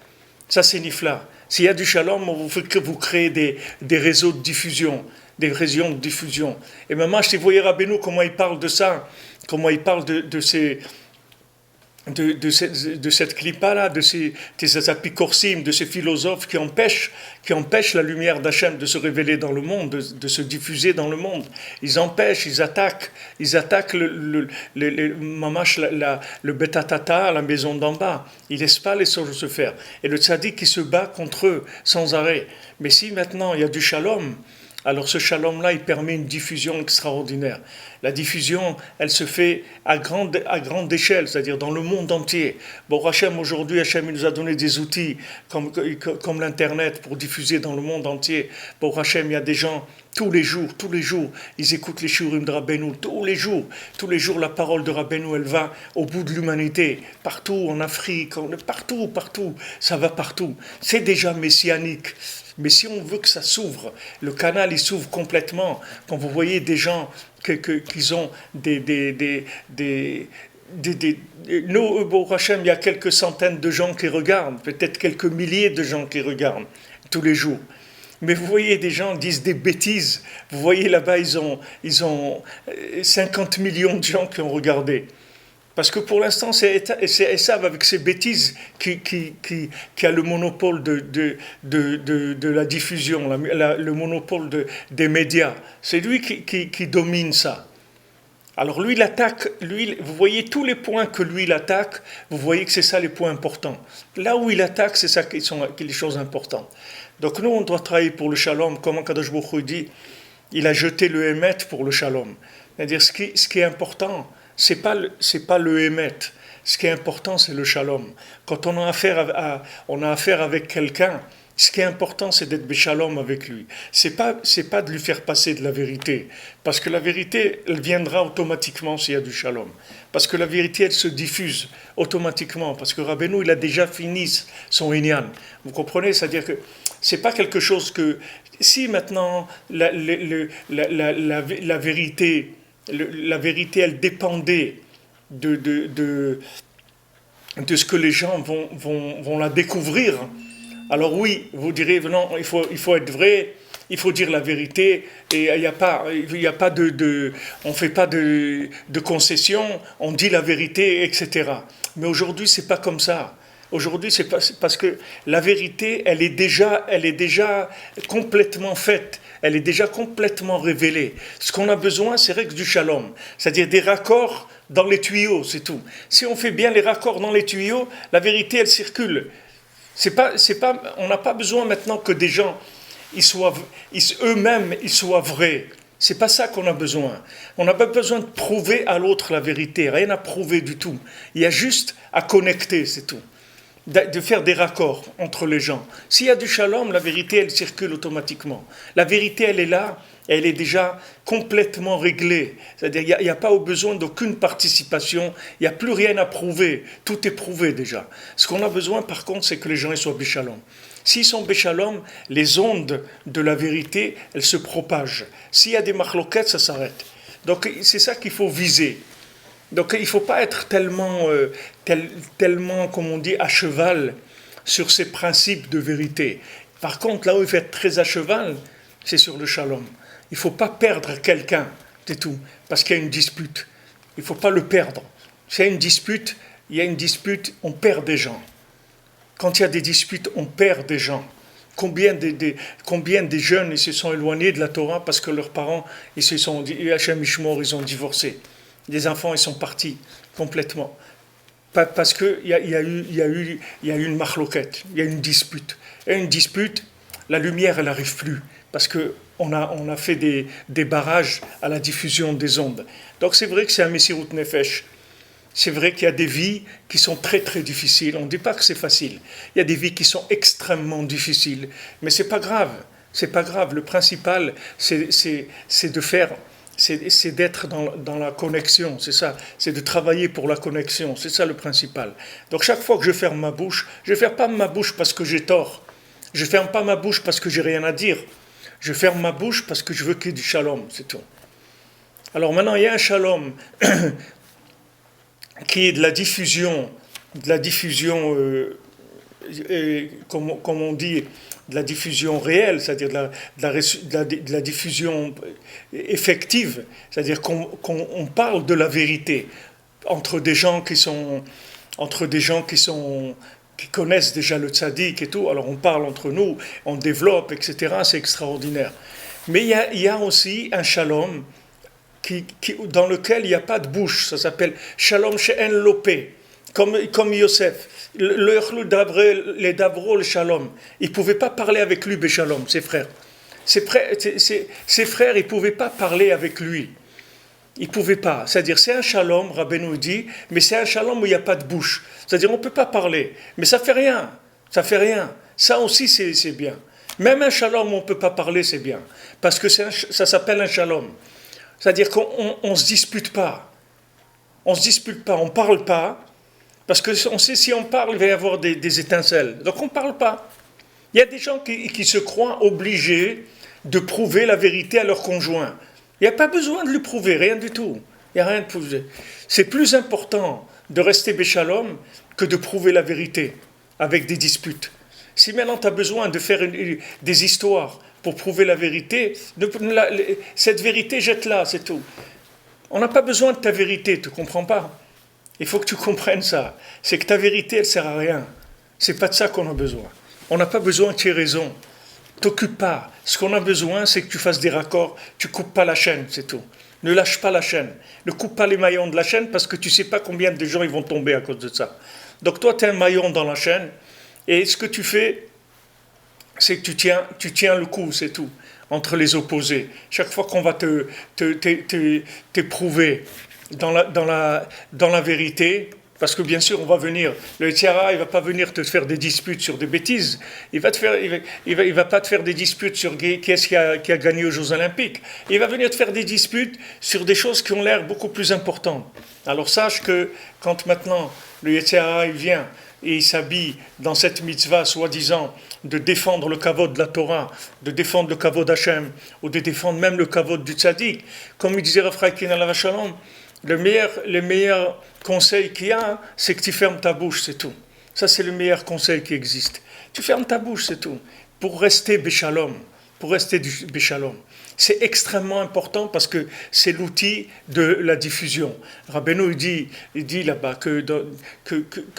Ça c'est nifla. S'il y a du shalom, vous créez des réseaux de diffusion, des régions de diffusion. Et maintenant, je voyais Rabbeinu comment il parle de ça, comment il parle de cette clipa-là, de ces apicorsim, de ces philosophes qui empêchent la lumière d'Hachem de se révéler dans le monde, de se diffuser dans le monde. Ils empêchent, ils attaquent le betatata, la maison d'en bas. Ils laissent pas les choses se faire. Et le tzaddik qui se bat contre eux sans arrêt. Mais si maintenant il y a du shalom, alors ce shalom-là, il permet une diffusion extraordinaire. La diffusion, elle se fait à grande échelle, c'est-à-dire dans le monde entier. Bon, Hachem, aujourd'hui, Hachem il nous a donné des outils comme l'Internet pour diffuser dans le monde entier. Bon, Hachem, il y a des gens, tous les jours, ils écoutent les shiurim de Rabbeinu, tous les jours, la parole de Rabbeinu, elle va au bout de l'humanité, partout, en Afrique, partout, ça va partout. C'est déjà messianique. Mais si on veut que ça s'ouvre, le canal il s'ouvre complètement. Quand vous voyez des gens qui ont nous, au Hachem, il y a quelques centaines de gens qui regardent, peut-être quelques milliers de gens qui regardent tous les jours. Mais vous voyez des gens disent des bêtises. Vous voyez là-bas, ils ont 50 millions de gens qui ont regardé. Parce que pour l'instant, c'est Esav avec ses bêtises qui a le monopole de la diffusion, le monopole des médias. C'est lui qui domine ça. Alors lui, il attaque, vous voyez tous les points que lui, il attaque, vous voyez que c'est ça les points importants. Là où il attaque, c'est ça qui sont les choses importantes. Donc nous, on doit travailler pour le shalom, comme Kadosh Baruch Hu dit, il a jeté le émet pour le shalom. C'est-à-dire ce qui est important, c'est pas le émet. Ce qui est important, c'est le shalom. Quand on a affaire avec quelqu'un, ce qui est important, c'est d'être béchalom avec lui. C'est pas de lui faire passer de la vérité. Parce que la vérité, elle viendra automatiquement s'il y a du shalom. Parce que la vérité, elle se diffuse automatiquement. Parce que Rabbeinu, il a déjà fini son inyan. Vous comprenez? C'est-à-dire que c'est pas quelque chose que... Si maintenant, la vérité, elle dépendait de ce que les gens vont la découvrir. Alors oui, vous direz, non, il faut être vrai, il faut dire la vérité, et il y a pas on fait pas de concessions, on dit la vérité, etc. Mais aujourd'hui, c'est pas comme ça. Aujourd'hui, c'est parce que la vérité, elle est déjà complètement faite, elle est déjà complètement révélée. Ce qu'on a besoin, c'est règle du shalom, c'est-à-dire des raccords dans les tuyaux, c'est tout. Si on fait bien les raccords dans les tuyaux, la vérité, elle circule. On n'a pas besoin maintenant que des gens, eux-mêmes, ils soient vrais. C'est pas ça qu'on a besoin. On n'a pas besoin de prouver à l'autre la vérité, rien à prouver du tout. Il y a juste à connecter, c'est tout. De faire des raccords entre les gens. S'il y a du shalom, la vérité, elle circule automatiquement. La vérité, elle est là, elle est déjà complètement réglée. C'est-à-dire, il n'y a pas besoin d'aucune participation, il n'y a plus rien à prouver, tout est prouvé déjà. Ce qu'on a besoin, par contre, c'est que les gens soient béchalom. S'ils sont béchalom, les ondes de la vérité, elles se propagent. S'il y a des machloquettes, ça s'arrête. Donc, c'est ça qu'il faut viser. Donc il ne faut pas être tellement, comme on dit, à cheval sur ces principes de vérité. Par contre, là où il faut être très à cheval, c'est sur le shalom. Il ne faut pas perdre quelqu'un, c'est tout, parce qu'il y a une dispute. Il ne faut pas le perdre. S'il y a une dispute, on perd des gens. Quand il y a des disputes, on perd des gens. Combien des jeunes ils se sont éloignés de la Torah parce que leurs parents, Hachem Ishmor, ils ont divorcé. Les enfants, ils sont partis complètement. Parce qu'il y a eu une machloquette, il y a eu une dispute. Et une dispute, la lumière, elle n'arrive plus. Parce qu'on a fait des barrages à la diffusion des ondes. Donc c'est vrai que c'est un Messirut Nefesh. C'est vrai qu'il y a des vies qui sont très très difficiles. On ne dit pas que c'est facile. Il y a des vies qui sont extrêmement difficiles. Mais c'est pas grave. C'est pas grave. Le principal, c'est de faire... C'est d'être dans la connexion, c'est ça, c'est de travailler pour la connexion, c'est ça le principal. Donc chaque fois que je ferme ma bouche, je ne ferme pas ma bouche parce que j'ai tort, je ne ferme pas ma bouche parce que j'ai rien à dire, je ferme ma bouche parce que je veux qu'il y ait du shalom, c'est tout. Alors maintenant, il y a un shalom qui est de la diffusion comme on dit, de la diffusion réelle, c'est-à-dire de la diffusion effective, c'est-à-dire qu'on parle de la vérité entre des gens qui connaissent déjà le tzaddik et tout, alors on parle entre nous, on développe, etc., c'est extraordinaire. Mais il y a aussi un shalom dans lequel il n'y a pas de bouche, ça s'appelle shalom she'en lopé, comme Yosef. Les davro le shalom. Ils ne pouvaient pas parler avec lui, Béchalom, ses frères. Ses frères, ils ne pouvaient pas parler avec lui. Il ne pouvait pas. C'est-à-dire, c'est un shalom, Rabbeinu dit, mais c'est un shalom où il n'y a pas de bouche. C'est-à-dire, on ne peut pas parler. Mais ça ne fait rien. Ça fait rien. Ça aussi, c'est bien. Même un shalom où on ne peut pas parler, c'est bien. Parce que ça s'appelle un shalom. C'est-à-dire qu'on ne se dispute pas. On ne se dispute pas, on ne parle pas. Parce qu'on sait si on parle, il va y avoir des étincelles. Donc on ne parle pas. Il y a des gens qui se croient obligés de prouver la vérité à leur conjoint. Il n'y a pas besoin de lui prouver, rien du tout. Il n'y a rien de prouver. C'est plus important de rester béchalom que de prouver la vérité avec des disputes. Si maintenant tu as besoin de faire des histoires pour prouver la vérité, cette vérité, jette-la, c'est tout. On n'a pas besoin de ta vérité, tu ne comprends pas? Il faut que tu comprennes ça. C'est que ta vérité, elle ne sert à rien. C'est pas de ça qu'on a besoin. On n'a pas besoin que tu aies raison. T'occupe pas. Ce qu'on a besoin, c'est que tu fasses des raccords. Tu coupes pas la chaîne, c'est tout. Ne lâche pas la chaîne. Ne coupe pas les maillons de la chaîne parce que tu sais pas combien de gens ils vont tomber à cause de ça. Donc toi, tu es un maillon dans la chaîne. Et ce que tu fais, c'est que tu tiens le coup, c'est tout, entre les opposés. Chaque fois qu'on va t'éprouver dans la vérité, parce que bien sûr, on va venir, le Tiara, il ne va pas venir te faire des disputes sur des bêtises, il va pas te faire des disputes sur qui est-ce qui a gagné aux Jeux Olympiques, il va venir te faire des disputes sur des choses qui ont l'air beaucoup plus importantes. Alors sache que quand maintenant le Yetzirah il vient et il s'habille dans cette mitzvah soi-disant de défendre le kavod de la Torah, de défendre le kavod d'Hachem, ou de défendre même le kavod du tzaddik, comme il disait Rav Chaim Alav Shalom, le meilleur conseil qu'il y a, c'est que tu fermes ta bouche, c'est tout. Ça, c'est le meilleur conseil qui existe. Tu fermes ta bouche, c'est tout. Pour rester béchalom, pour rester du béchalom. C'est extrêmement important parce que c'est l'outil de la diffusion. Rabbeinu, il dit là-bas que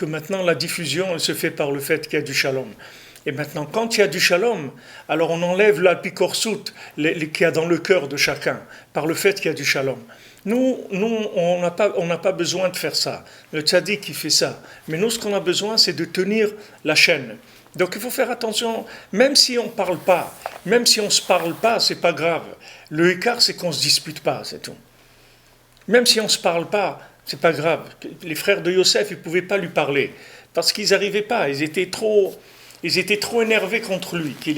maintenant la diffusion, elle se fait par le fait qu'il y a du shalom. Et maintenant, quand il y a du shalom, alors on enlève l'apikorsout qu'il y a dans le cœur de chacun, par le fait qu'il y a du shalom. Nous on n'a pas besoin de faire ça. Le tzaddik, qui fait ça. Mais nous, ce qu'on a besoin, c'est de tenir la chaîne. Donc il faut faire attention, même si on ne parle pas, même si on ne se parle pas, c'est pas grave. Le écart, c'est qu'on ne se dispute pas, c'est tout. Même si on ne se parle pas, c'est pas grave. Les frères de Yosef, ils ne pouvaient pas lui parler, parce qu'ils n'arrivaient pas, ils étaient trop énervés contre lui, qu'il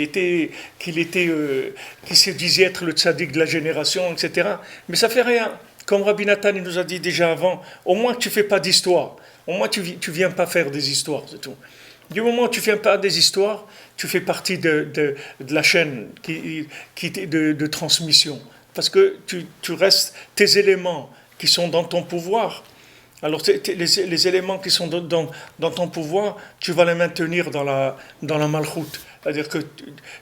se disait être le tzaddik de la génération, etc. Mais ça fait rien. Comme Rabbi Nathan il nous a dit déjà avant, au moins que tu ne fais pas d'histoire. Au moins tu ne viens pas faire des histoires, c'est tout. Du moment où tu ne fais pas des histoires, tu fais partie de la chaîne de transmission. Parce que tu restes, tes éléments qui sont dans ton pouvoir, alors les éléments qui sont dans ton pouvoir, tu vas les maintenir dans la malchoute. C'est-à-dire que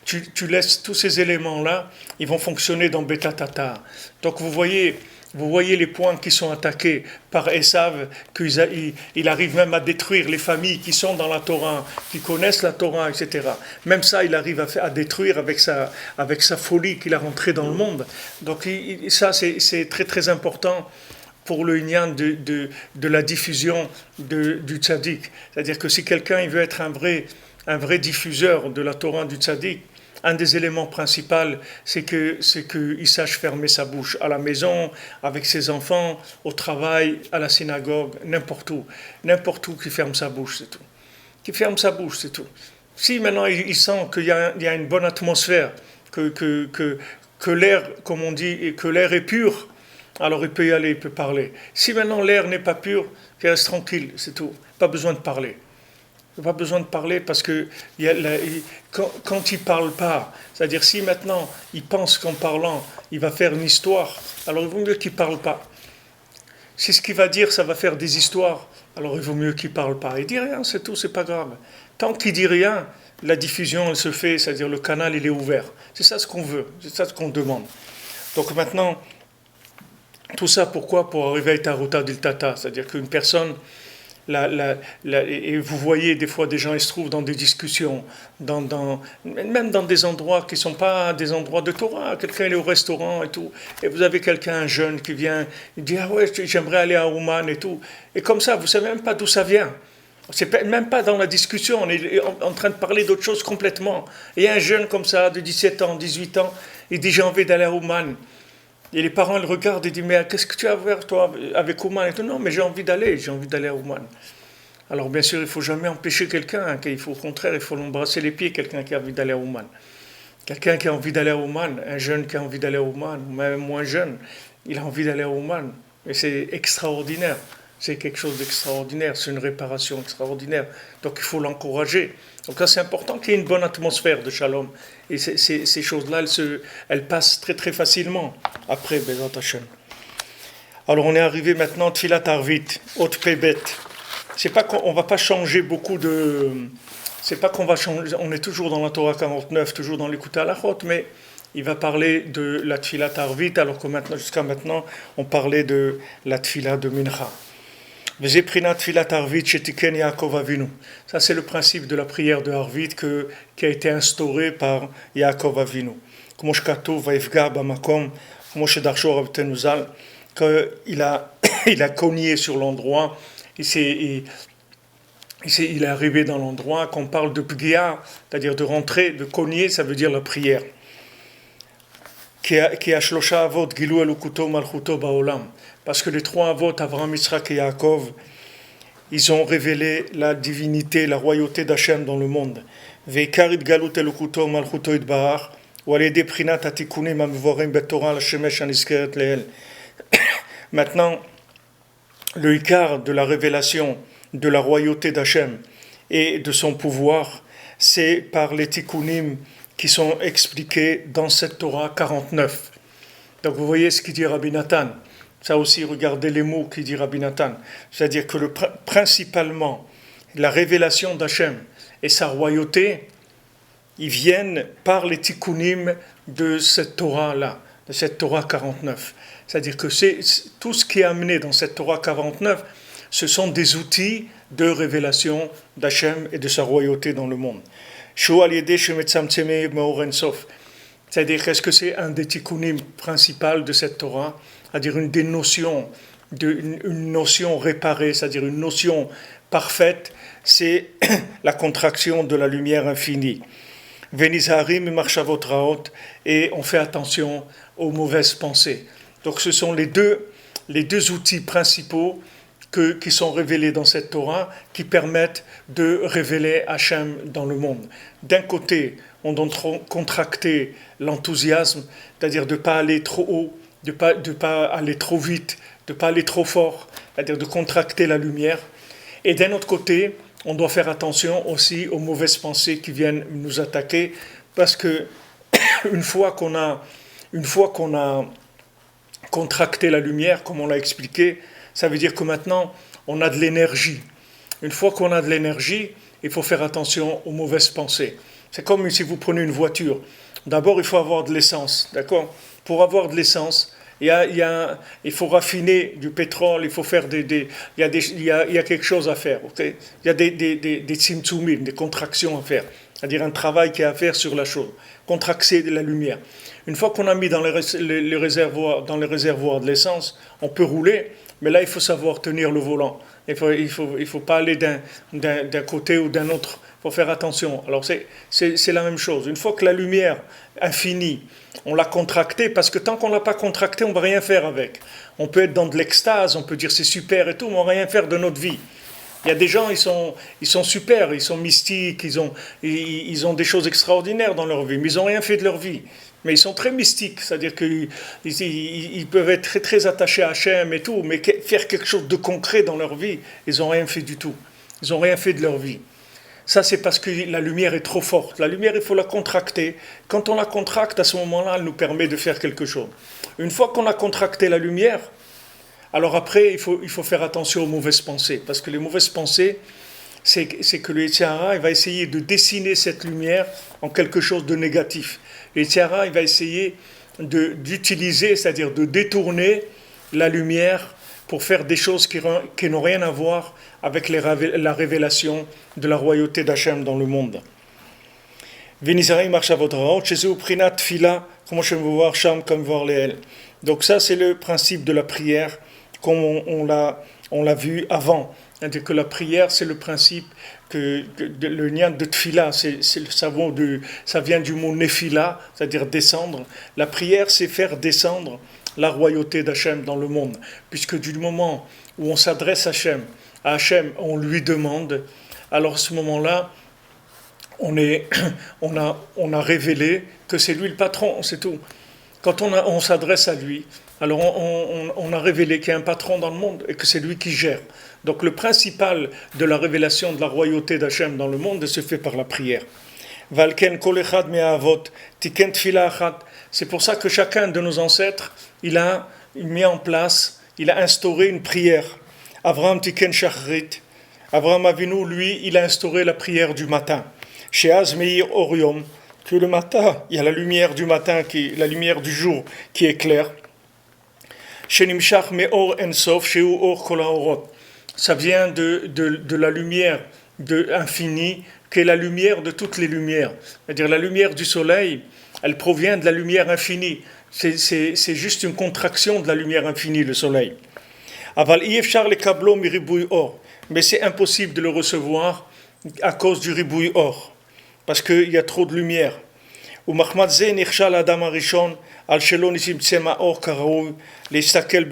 tu laisses tous ces éléments-là, ils vont fonctionner dans Beta Tata. Donc vous voyez les points qui sont attaqués par Esav, qu'il arrive même à détruire les familles qui sont dans la Torah, qui connaissent la Torah, etc. Même ça, il arrive à détruire avec sa folie qu'il a rentrée dans le monde. Donc ça, c'est très très important pour le inyan de la diffusion du tzaddik. C'est-à-dire que si quelqu'un il veut être un vrai diffuseur de la Torah du tzaddik, un des éléments principaux, c'est qu'il sache fermer sa bouche, à la maison, avec ses enfants, au travail, à la synagogue, n'importe où qu'il ferme sa bouche, c'est tout. Qu'il ferme sa bouche, c'est tout. Si maintenant il sent qu'il y a une bonne atmosphère, que l'air, comme on dit, et que l'air est pur, alors il peut y aller, il peut parler. Si maintenant l'air n'est pas pur, qu'il reste tranquille, c'est tout. Pas besoin de parler. Pas besoin de parler parce que quand il ne parle pas, c'est-à-dire si maintenant il pense qu'en parlant il va faire une histoire, alors il vaut mieux qu'il ne parle pas. Si ce qu'il va dire ça va faire des histoires, alors il vaut mieux qu'il ne parle pas. Il dit rien, c'est tout, c'est pas grave. Tant qu'il dit rien, la diffusion elle se fait, c'est-à-dire le canal il est ouvert. C'est ça ce qu'on veut, c'est ça ce qu'on demande. Donc maintenant, tout ça pourquoi? Pour arriver à Taruta del Tata, c'est-à-dire qu'une personne et vous voyez des fois des gens ils se trouvent dans des discussions, même dans des endroits qui ne sont pas des endroits de Torah. Quelqu'un est au restaurant et tout, et vous avez quelqu'un, un jeune qui vient, il dit ah ouais j'aimerais aller à Ouman et tout, et comme ça vous savez même pas d'où ça vient. C'est même pas dans la discussion, on est en train de parler d'autre chose complètement. Et un jeune comme ça de 17 ans, 18 ans, il dit j'ai envie d'aller à Ouman. Et les parents, ils regardent et disent, mais qu'est-ce que tu as à faire, toi, avec Ouman? Et tout, non, mais j'ai envie d'aller à Ouman. Alors, bien sûr, il ne faut jamais empêcher quelqu'un, hein, il faut, au contraire, il faut l'embrasser les pieds, quelqu'un qui a envie d'aller à Ouman. Quelqu'un qui a envie d'aller à Ouman, un jeune qui a envie d'aller à Ouman, ou même moins jeune, il a envie d'aller à Ouman. Et c'est extraordinaire. C'est quelque chose d'extraordinaire, c'est une réparation extraordinaire. Donc il faut l'encourager. Donc là, c'est important qu'il y ait une bonne atmosphère de shalom. Et ces choses-là, elles passent très très facilement après Bezat Hashem. Alors on est arrivé maintenant à Tfilat Arvit, Haute Pébet. C'est pas qu'on va pas changer beaucoup de. C'est pas qu'on va changer. On est toujours dans la Torah 49, toujours dans l'écoute à la Chot, mais il va parler de la Tfilat Arvit, alors que maintenant, jusqu'à maintenant, on parlait de la Tfilat de Mincha. Ça, c'est le principe de la prière de Arvit qui a été instauré par Yaakov Avinu. Il a, il a cogné sur l'endroit, il est arrivé dans l'endroit, qu'on parle de Pgia, c'est-à-dire de rentrer, de cogner, ça veut dire la prière. Parce que les trois avot, Avraham, Yitzhak et Yaakov, ils ont révélé la divinité, la royauté d'Hachem dans le monde. Maintenant, le ikar de la révélation de la royauté d'Hachem et de son pouvoir, c'est par les tikkunim qui sont expliqués dans cette Torah 49. Donc vous voyez ce qu'il dit Rabbi Nathan. Ça aussi, regardez les mots qu'il dit Rabbi Nathan. C'est-à-dire que principalement, la révélation d'Hachem et sa royauté, ils viennent par les tikkunim de cette Torah-là, de cette Torah 49. C'est-à-dire que tout ce qui est amené dans cette Torah 49, ce sont des outils de révélation d'Hachem et de sa royauté dans le monde. C'est-à-dire, qu'est-ce que c'est un des tikkunim principaux de cette Torah? C'est-à-dire une des notions, une notion réparée, c'est-à-dire une notion parfaite, c'est la contraction de la lumière infinie. Venizarim marchavot raot, et on fait attention aux mauvaises pensées. Donc ce sont les deux outils principaux qui sont révélés dans cette Torah, qui permettent de révéler Hachem dans le monde. D'un côté, on doit contracter l'enthousiasme, c'est-à-dire de ne pas aller trop haut, de pas aller trop vite, de ne pas aller trop fort, c'est-à-dire de contracter la lumière. Et d'un autre côté, on doit faire attention aussi aux mauvaises pensées qui viennent nous attaquer, parce que une fois qu'on a contracté la lumière, comme on l'a expliqué, ça veut dire que maintenant, on a de l'énergie. Une fois qu'on a de l'énergie, il faut faire attention aux mauvaises pensées. C'est comme si vous prenez une voiture. D'abord, il faut avoir de l'essence, d'accord? Pour avoir de l'essence, il faut raffiner du pétrole, il faut faire il y a quelque chose à faire, okay? Il y a des tzimtzumim, des contractions à faire, c'est-à-dire un travail qui est à faire sur la chose, contracter de la lumière. Une fois qu'on a mis dans les réservoirs de l'essence, on peut rouler, mais là il faut savoir tenir le volant. Il faut pas aller d'un côté ou d'un autre. Il faut faire attention. Alors c'est la même chose. Une fois que la lumière infinie, on l'a contractée, parce que tant qu'on l'a pas contractée, on va rien faire avec. On peut être dans de l'extase, on peut dire c'est super et tout, mais on va rien faire de notre vie. Il y a des gens, ils sont super, ils sont mystiques, ils ont des choses extraordinaires dans leur vie, mais ils n'ont rien fait de leur vie. Mais ils sont très mystiques, c'est-à-dire qu'ils peuvent être très, très attachés à Hachem et tout, mais faire quelque chose de concret dans leur vie, ils n'ont rien fait du tout. Ils n'ont rien fait de leur vie. Ça, c'est parce que la lumière est trop forte. La lumière, il faut la contracter. Quand on la contracte, à ce moment-là, elle nous permet de faire quelque chose. Une fois qu'on a contracté la lumière, alors après, il faut faire attention aux mauvaises pensées. Parce que les mauvaises pensées, c'est que le Yetzer Hara, il va essayer de dessiner cette lumière en quelque chose de négatif. Le Yetzer Hara, il va essayer d'utiliser, c'est-à-dire de détourner la lumière pour faire des choses qui n'ont rien à voir avec la révélation de la royauté d'Hachem dans le monde. Donc ça, c'est le principe de la prière, comme on l'a vu avant. C'est-à-dire que la prière, c'est le principe le lien de tfila, ça vient du mot nefila, c'est-à-dire descendre. La prière, c'est faire descendre la royauté d'Hachem dans le monde, puisque du moment où on s'adresse à Hachem, on lui demande, alors à ce moment-là, on, est, on a révélé que c'est lui le patron, c'est tout. Quand on s'adresse à lui, alors on a révélé qu'il y a un patron dans le monde et que c'est lui qui gère. Donc le principal de la révélation de la royauté d'Hachem dans le monde se fait par la prière. Valken kol echad me'avot tiken tfila achat. C'est pour ça que chacun de nos ancêtres, il a mis en place, il a instauré une prière. Avraham tiken shachrit. Avraham Avinu, lui, il a instauré la prière du matin. Sheaz meir oriom, que le matin, il y a la lumière du matin, la lumière du jour qui éclaire. Shenimshach meor ensof sheu or kol haorot. Ça vient de la lumière infinie, qui est la lumière de toutes les lumières. C'est-à-dire la lumière du soleil, elle provient de la lumière infinie. C'est juste une contraction de la lumière infinie, le soleil. Aval ifshar le kablo mi ribouy or. Mais c'est impossible de le recevoir à cause du ribouy or, parce qu'il y a trop de lumière. Ou Mahmad Zé nirshal Adam Arishon, al shelo nisim tsema or karaou, leistakel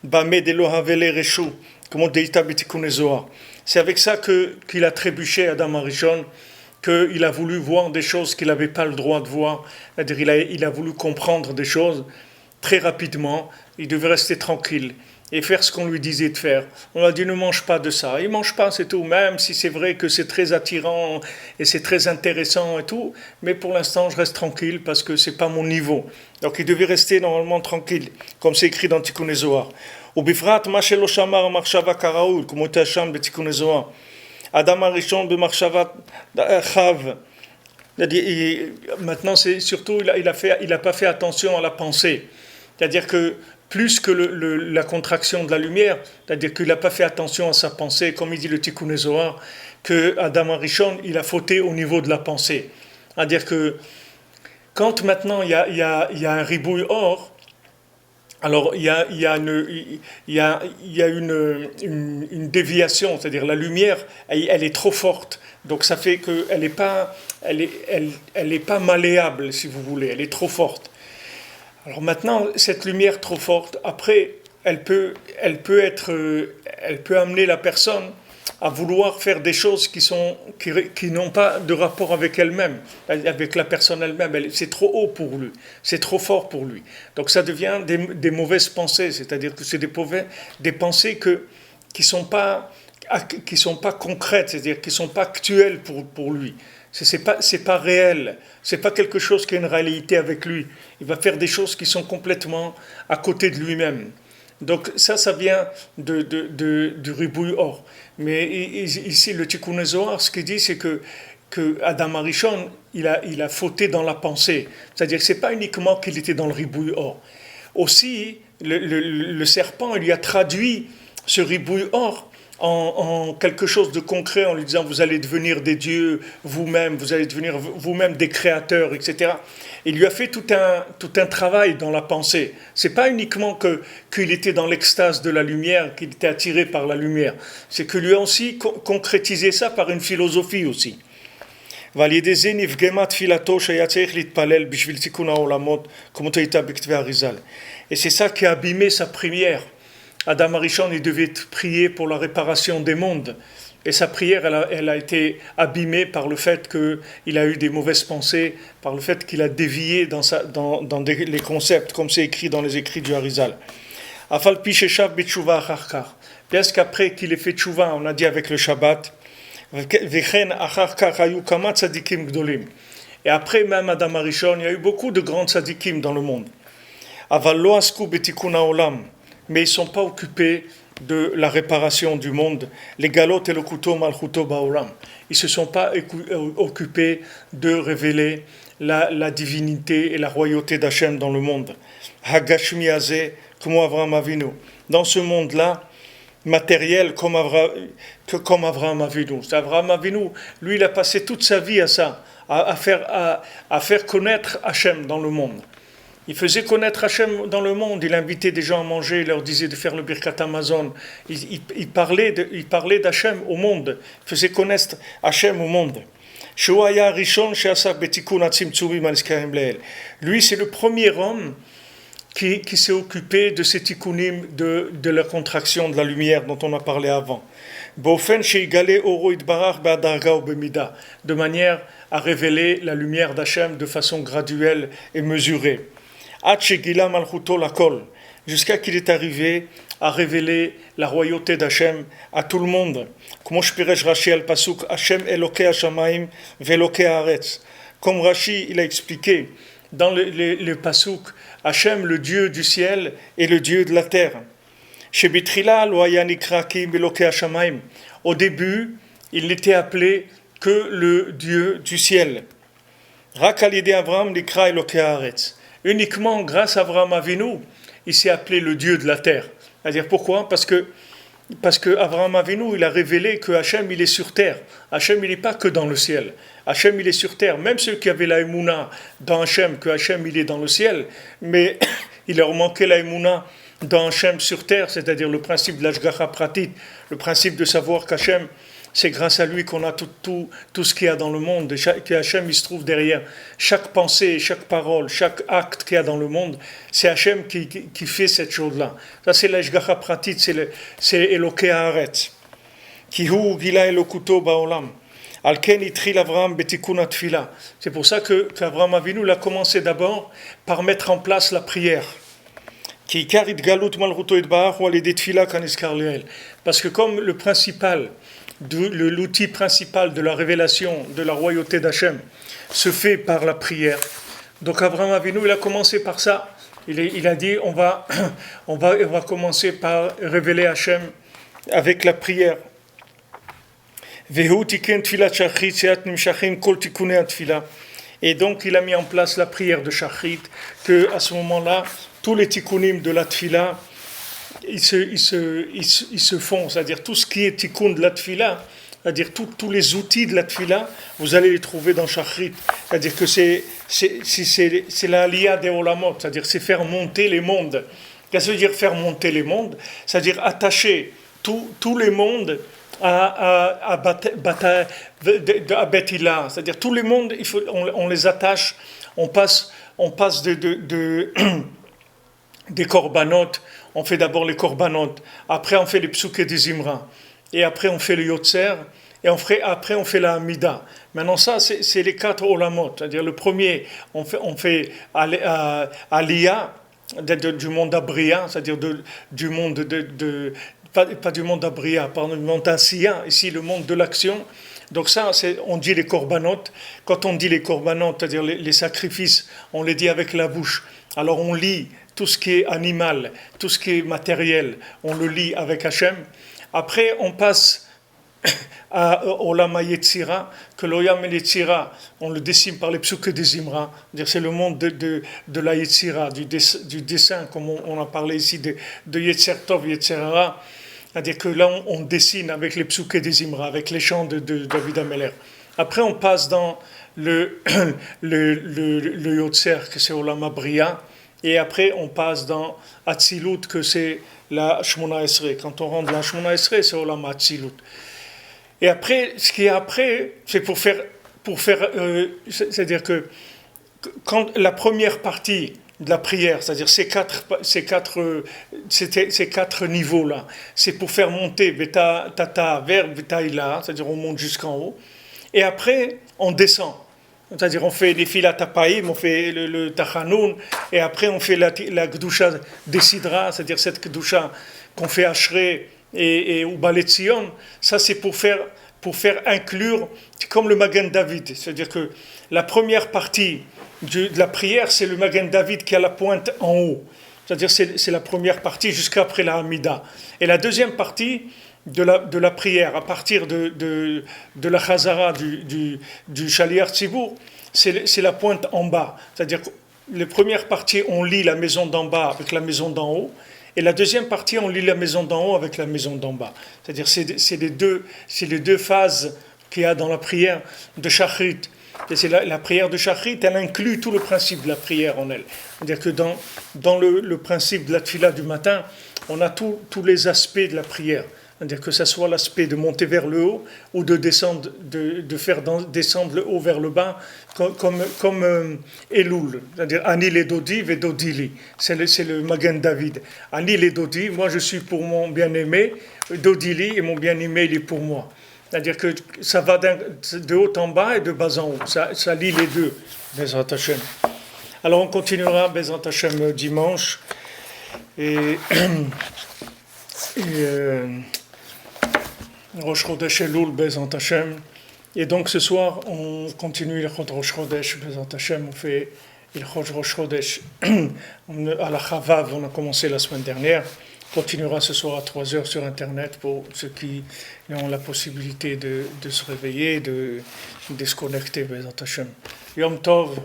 bame de lo havele reshu, comme on dit Tikkun Zohar. C'est avec ça qu'il a trébuché Adam Arishon, qu'il a voulu voir des choses qu'il n'avait pas le droit de voir. C'est-à-dire il a voulu comprendre des choses très rapidement. Il devait rester tranquille et faire ce qu'on lui disait de faire. On lui a dit ne mange pas de ça. Il ne mange pas, c'est tout. Même si c'est vrai que c'est très attirant et c'est très intéressant et tout, mais pour l'instant je reste tranquille parce que c'est pas mon niveau. Donc il devait rester normalement tranquille, comme c'est écrit dans Tikkun Zohar. ובפרט מה שלא שמר מחשבה כראוי, כמו תשם בתיקון זוהר. אדם הראשון במחשבת חב. Maintenant, c'est surtout, il a pas fait attention à la pensée. C'est-à-dire que plus que la contraction de la lumière, c'est-à-dire qu'il n'a pas fait attention à sa pensée, comme il dit le Tikkun Zohar, que Adam Arishon, il a fauté au niveau de la pensée. C'est-à-dire que quand maintenant il y a un ribouille or, alors il y a une déviation, c'est-à-dire la lumière, elle est trop forte, donc ça fait qu'elle n'est pas, elle est pas malléable, si vous voulez, elle est trop forte. Alors maintenant, cette lumière trop forte, après, elle peut amener la personne à vouloir faire des choses qui n'ont pas de rapport avec elle-même, avec la personne elle-même. C'est trop haut pour lui, c'est trop fort pour lui. Donc ça devient des mauvaises pensées, c'est-à-dire que c'est des pensées qui sont pas concrètes, c'est-à-dire qui sont pas actuelles pour lui. C'est pas réel, c'est pas quelque chose qui a une réalité avec lui. Il va faire des choses qui sont complètement à côté de lui-même. Donc ça vient du ribouille or. Mais ici, le Tikkun Zohar, ce qu'il dit, c'est que Adam Arishon, il a fauté dans la pensée. C'est-à-dire que ce n'est pas uniquement qu'il était dans le ribouille or. Aussi, le serpent, il lui a traduit ce ribouille or en quelque chose de concret, en lui disant vous allez devenir des dieux vous-même, vous allez devenir vous-même des créateurs, etc. Il lui a fait tout un travail dans la pensée. C'est pas uniquement qu'il était dans l'extase de la lumière, qu'il était attiré par la lumière. C'est que lui a aussi concrétisé ça par une philosophie aussi. Et c'est ça qui a abîmé sa prière. Adam Arishon, il devait prier pour la réparation des mondes. Et sa prière, elle a été abîmée par le fait qu'il a eu des mauvaises pensées, par le fait qu'il a dévié dans les concepts, comme c'est écrit dans les écrits du Harizal. Afal Pisheshav B'tshuva Acharkar. Bien qu'après qu'il ait fait tchouva, on a dit avec le Shabbat, Vechen Acharkar Hayu Kama Tzadikim Gdolim. Et après même Adam Arishon, il y a eu beaucoup de grands tzadikim dans le monde. Aval Lo Asku B'tikun Haolam. Mais ils ne sont pas occupés de la réparation du monde. Les galot et le couteau malchuto baolam. Ils ne se sont pas occupés de révéler la divinité et la royauté d'Hachem dans le monde. Hagashmi azeh, comme Avraham Avinu. Dans ce monde-là, matériel comme Avraham Avinu. Avraham Avinu, lui, il a passé toute sa vie à ça, à faire connaître Hachem dans le monde. Il faisait connaître Hachem dans le monde, il invitait des gens à manger, il leur disait de faire le Birkat Amazon. Il parlait d'Hachem au monde, il faisait connaître Hachem au monde. Lui, c'est le premier homme qui s'est occupé de ces tikkunim, de la contraction de la lumière dont on a parlé avant. De manière à révéler la lumière d'Hachem de façon graduelle et mesurée. Jusqu'à qu'il est arrivé à révéler la royauté d'Hachem à tout le monde. Comme Rashi il a expliqué dans le pasuk, Hachem, le Dieu du ciel et le Dieu de la terre. Au début, il n'était appelé que le Dieu du ciel. Uniquement grâce à Avraham Avinu, il s'est appelé le Dieu de la terre. C'est-à-dire pourquoi ? Parce que Avraham Avinu, il a révélé que Hachem, il est sur terre. Hachem, il n'est pas que dans le ciel. Hachem, il est sur terre. Même ceux qui avaient la émouna dans Hachem, que Hachem, il est dans le ciel, mais il leur manquait la émouna dans Hachem sur terre, c'est-à-dire le principe de l'ashgacha pratit, le principe de savoir qu'Hachem, c'est grâce à lui qu'on a tout ce qu'il y a dans le monde, et que Hachem, il se trouve derrière chaque pensée, chaque parole, chaque acte qu'il y a dans le monde, c'est Hachem qui fait cette chose-là. Ça, c'est l'ashgacha pratit, c'est Elokei haaretz. Ki hu gila elokuto ba'olam. Alken itril Avraham betikun atfila. C'est pour ça qu'Avraham Avinu l'a commencé d'abord par mettre en place la prière. Parce que comme l'outil principal de la révélation de la royauté d'Hachem se fait par la prière, donc Avraham Avinu il a commencé par ça. Il a dit on va commencer par révéler Hachem avec la prière. Et donc il a mis en place la prière de Shachrit, que à ce moment-là tous les tikkunim de la tfila, ils se font, c'est-à-dire tout ce qui est tikkun de la tfila, c'est-à-dire tous les outils de la tfila, vous allez les trouver dans Shachrit. C'est-à-dire que c'est la liya des olamot, c'est-à-dire c'est faire monter les mondes. Qu'est-ce que ça veut dire faire monter les mondes ? C'est-à-dire attacher tous les mondes à Bethila, c'est-à-dire tous les mondes, on les attache, on passe des corbanotes, on fait d'abord les corbanotes, après on fait les psuké des Zimra, et après on fait le Yotzer, et après on fait la Hamida. Maintenant ça, c'est les 4 olamot, c'est-à-dire le premier, on fait Aliyah, du monde d'Abria, c'est-à-dire du monde pas du monde d'Abria, pardon, du monde d'Asiya, ici le monde de l'action. Donc ça, on dit les corbanotes. Quand on dit les corbanotes, c'est-à-dire les sacrifices, on les dit avec la bouche. Alors on lit tout ce qui est animal, tout ce qui est matériel, on le lit avec Hachem. Après, on passe au Lama Yetzira, que l'Oyam et Yetzira, on le dessine par les psuké des Zimra, c'est le monde de la Yetzira, du dessin, comme on a parlé ici, de Yetzer Tov, Yetzer Hara. C'est-à-dire que là, on dessine avec les psuké des Zimra, avec les chants de David Ameller. Après, on passe dans le Yotzer, que c'est Olam Bria, et après, on passe dans Atzilut, que c'est la Shmona Esrei. Quand on rentre dans la Shmona Esrei, c'est Olam Atzilut. Et après, ce qui est après, c'est pour faire c'est-à-dire que quand la première partie de la prière, c'est-à-dire ces quatre niveaux-là, c'est pour faire monter Beta, Tata, vers Beta, Ila, c'est-à-dire on monte jusqu'en haut, et après on descend. C'est-à-dire on fait les filat tapaïm, on fait le tachanoun, et après on fait la gdusha des sidra, c'est-à-dire cette gdusha qu'on fait Ashrei et ou Baletzion. Ça c'est pour faire inclure, comme le Magen David, c'est-à-dire que la première partie de la prière, c'est le Magen David qui a la pointe en haut, c'est-à-dire c'est la première partie jusqu'après la Hamida. Et la deuxième partie de la prière, à partir de la Chazara du Shaliach Tzibour, c'est la pointe en bas, c'est-à-dire que les premières parties, on lit la maison d'en bas avec la maison d'en haut, et la deuxième partie, on lit la maison d'en haut avec la maison d'en bas. C'est-à-dire c'est les deux phases qu'il y a dans la prière de Shachrit. Et c'est la prière de Shachrit, elle inclut tout le principe de la prière en elle. C'est-à-dire que dans le principe de la tfila du matin, on a tous les aspects de la prière. c'est-à-dire que ça soit l'aspect de monter vers le haut ou de descendre, de faire descendre le haut vers le bas, comme Elul, c'est-à-dire Ani les Dodi ve Dodili, c'est le Magen David. Ani les Dodi, moi je suis pour mon bien-aimé, Dodili et mon bien-aimé il est pour moi. C'est-à-dire que ça va de haut en bas et de bas en haut, ça lie les deux, Bezrat Hashem. Alors on continuera Bezrat Hashem dimanche et Rosh Chodesh Elul Bezrat Hashem. Et donc ce soir on continue le Rosh Chodesh Bezrat Hashem, on fait le Rosh Chodesh à la Chavav, on a commencé la semaine dernière. On continuera ce soir à 3h sur internet pour ceux qui ont la possibilité de se réveiller, de se connecter Bezrat Hashem. Yom Tov.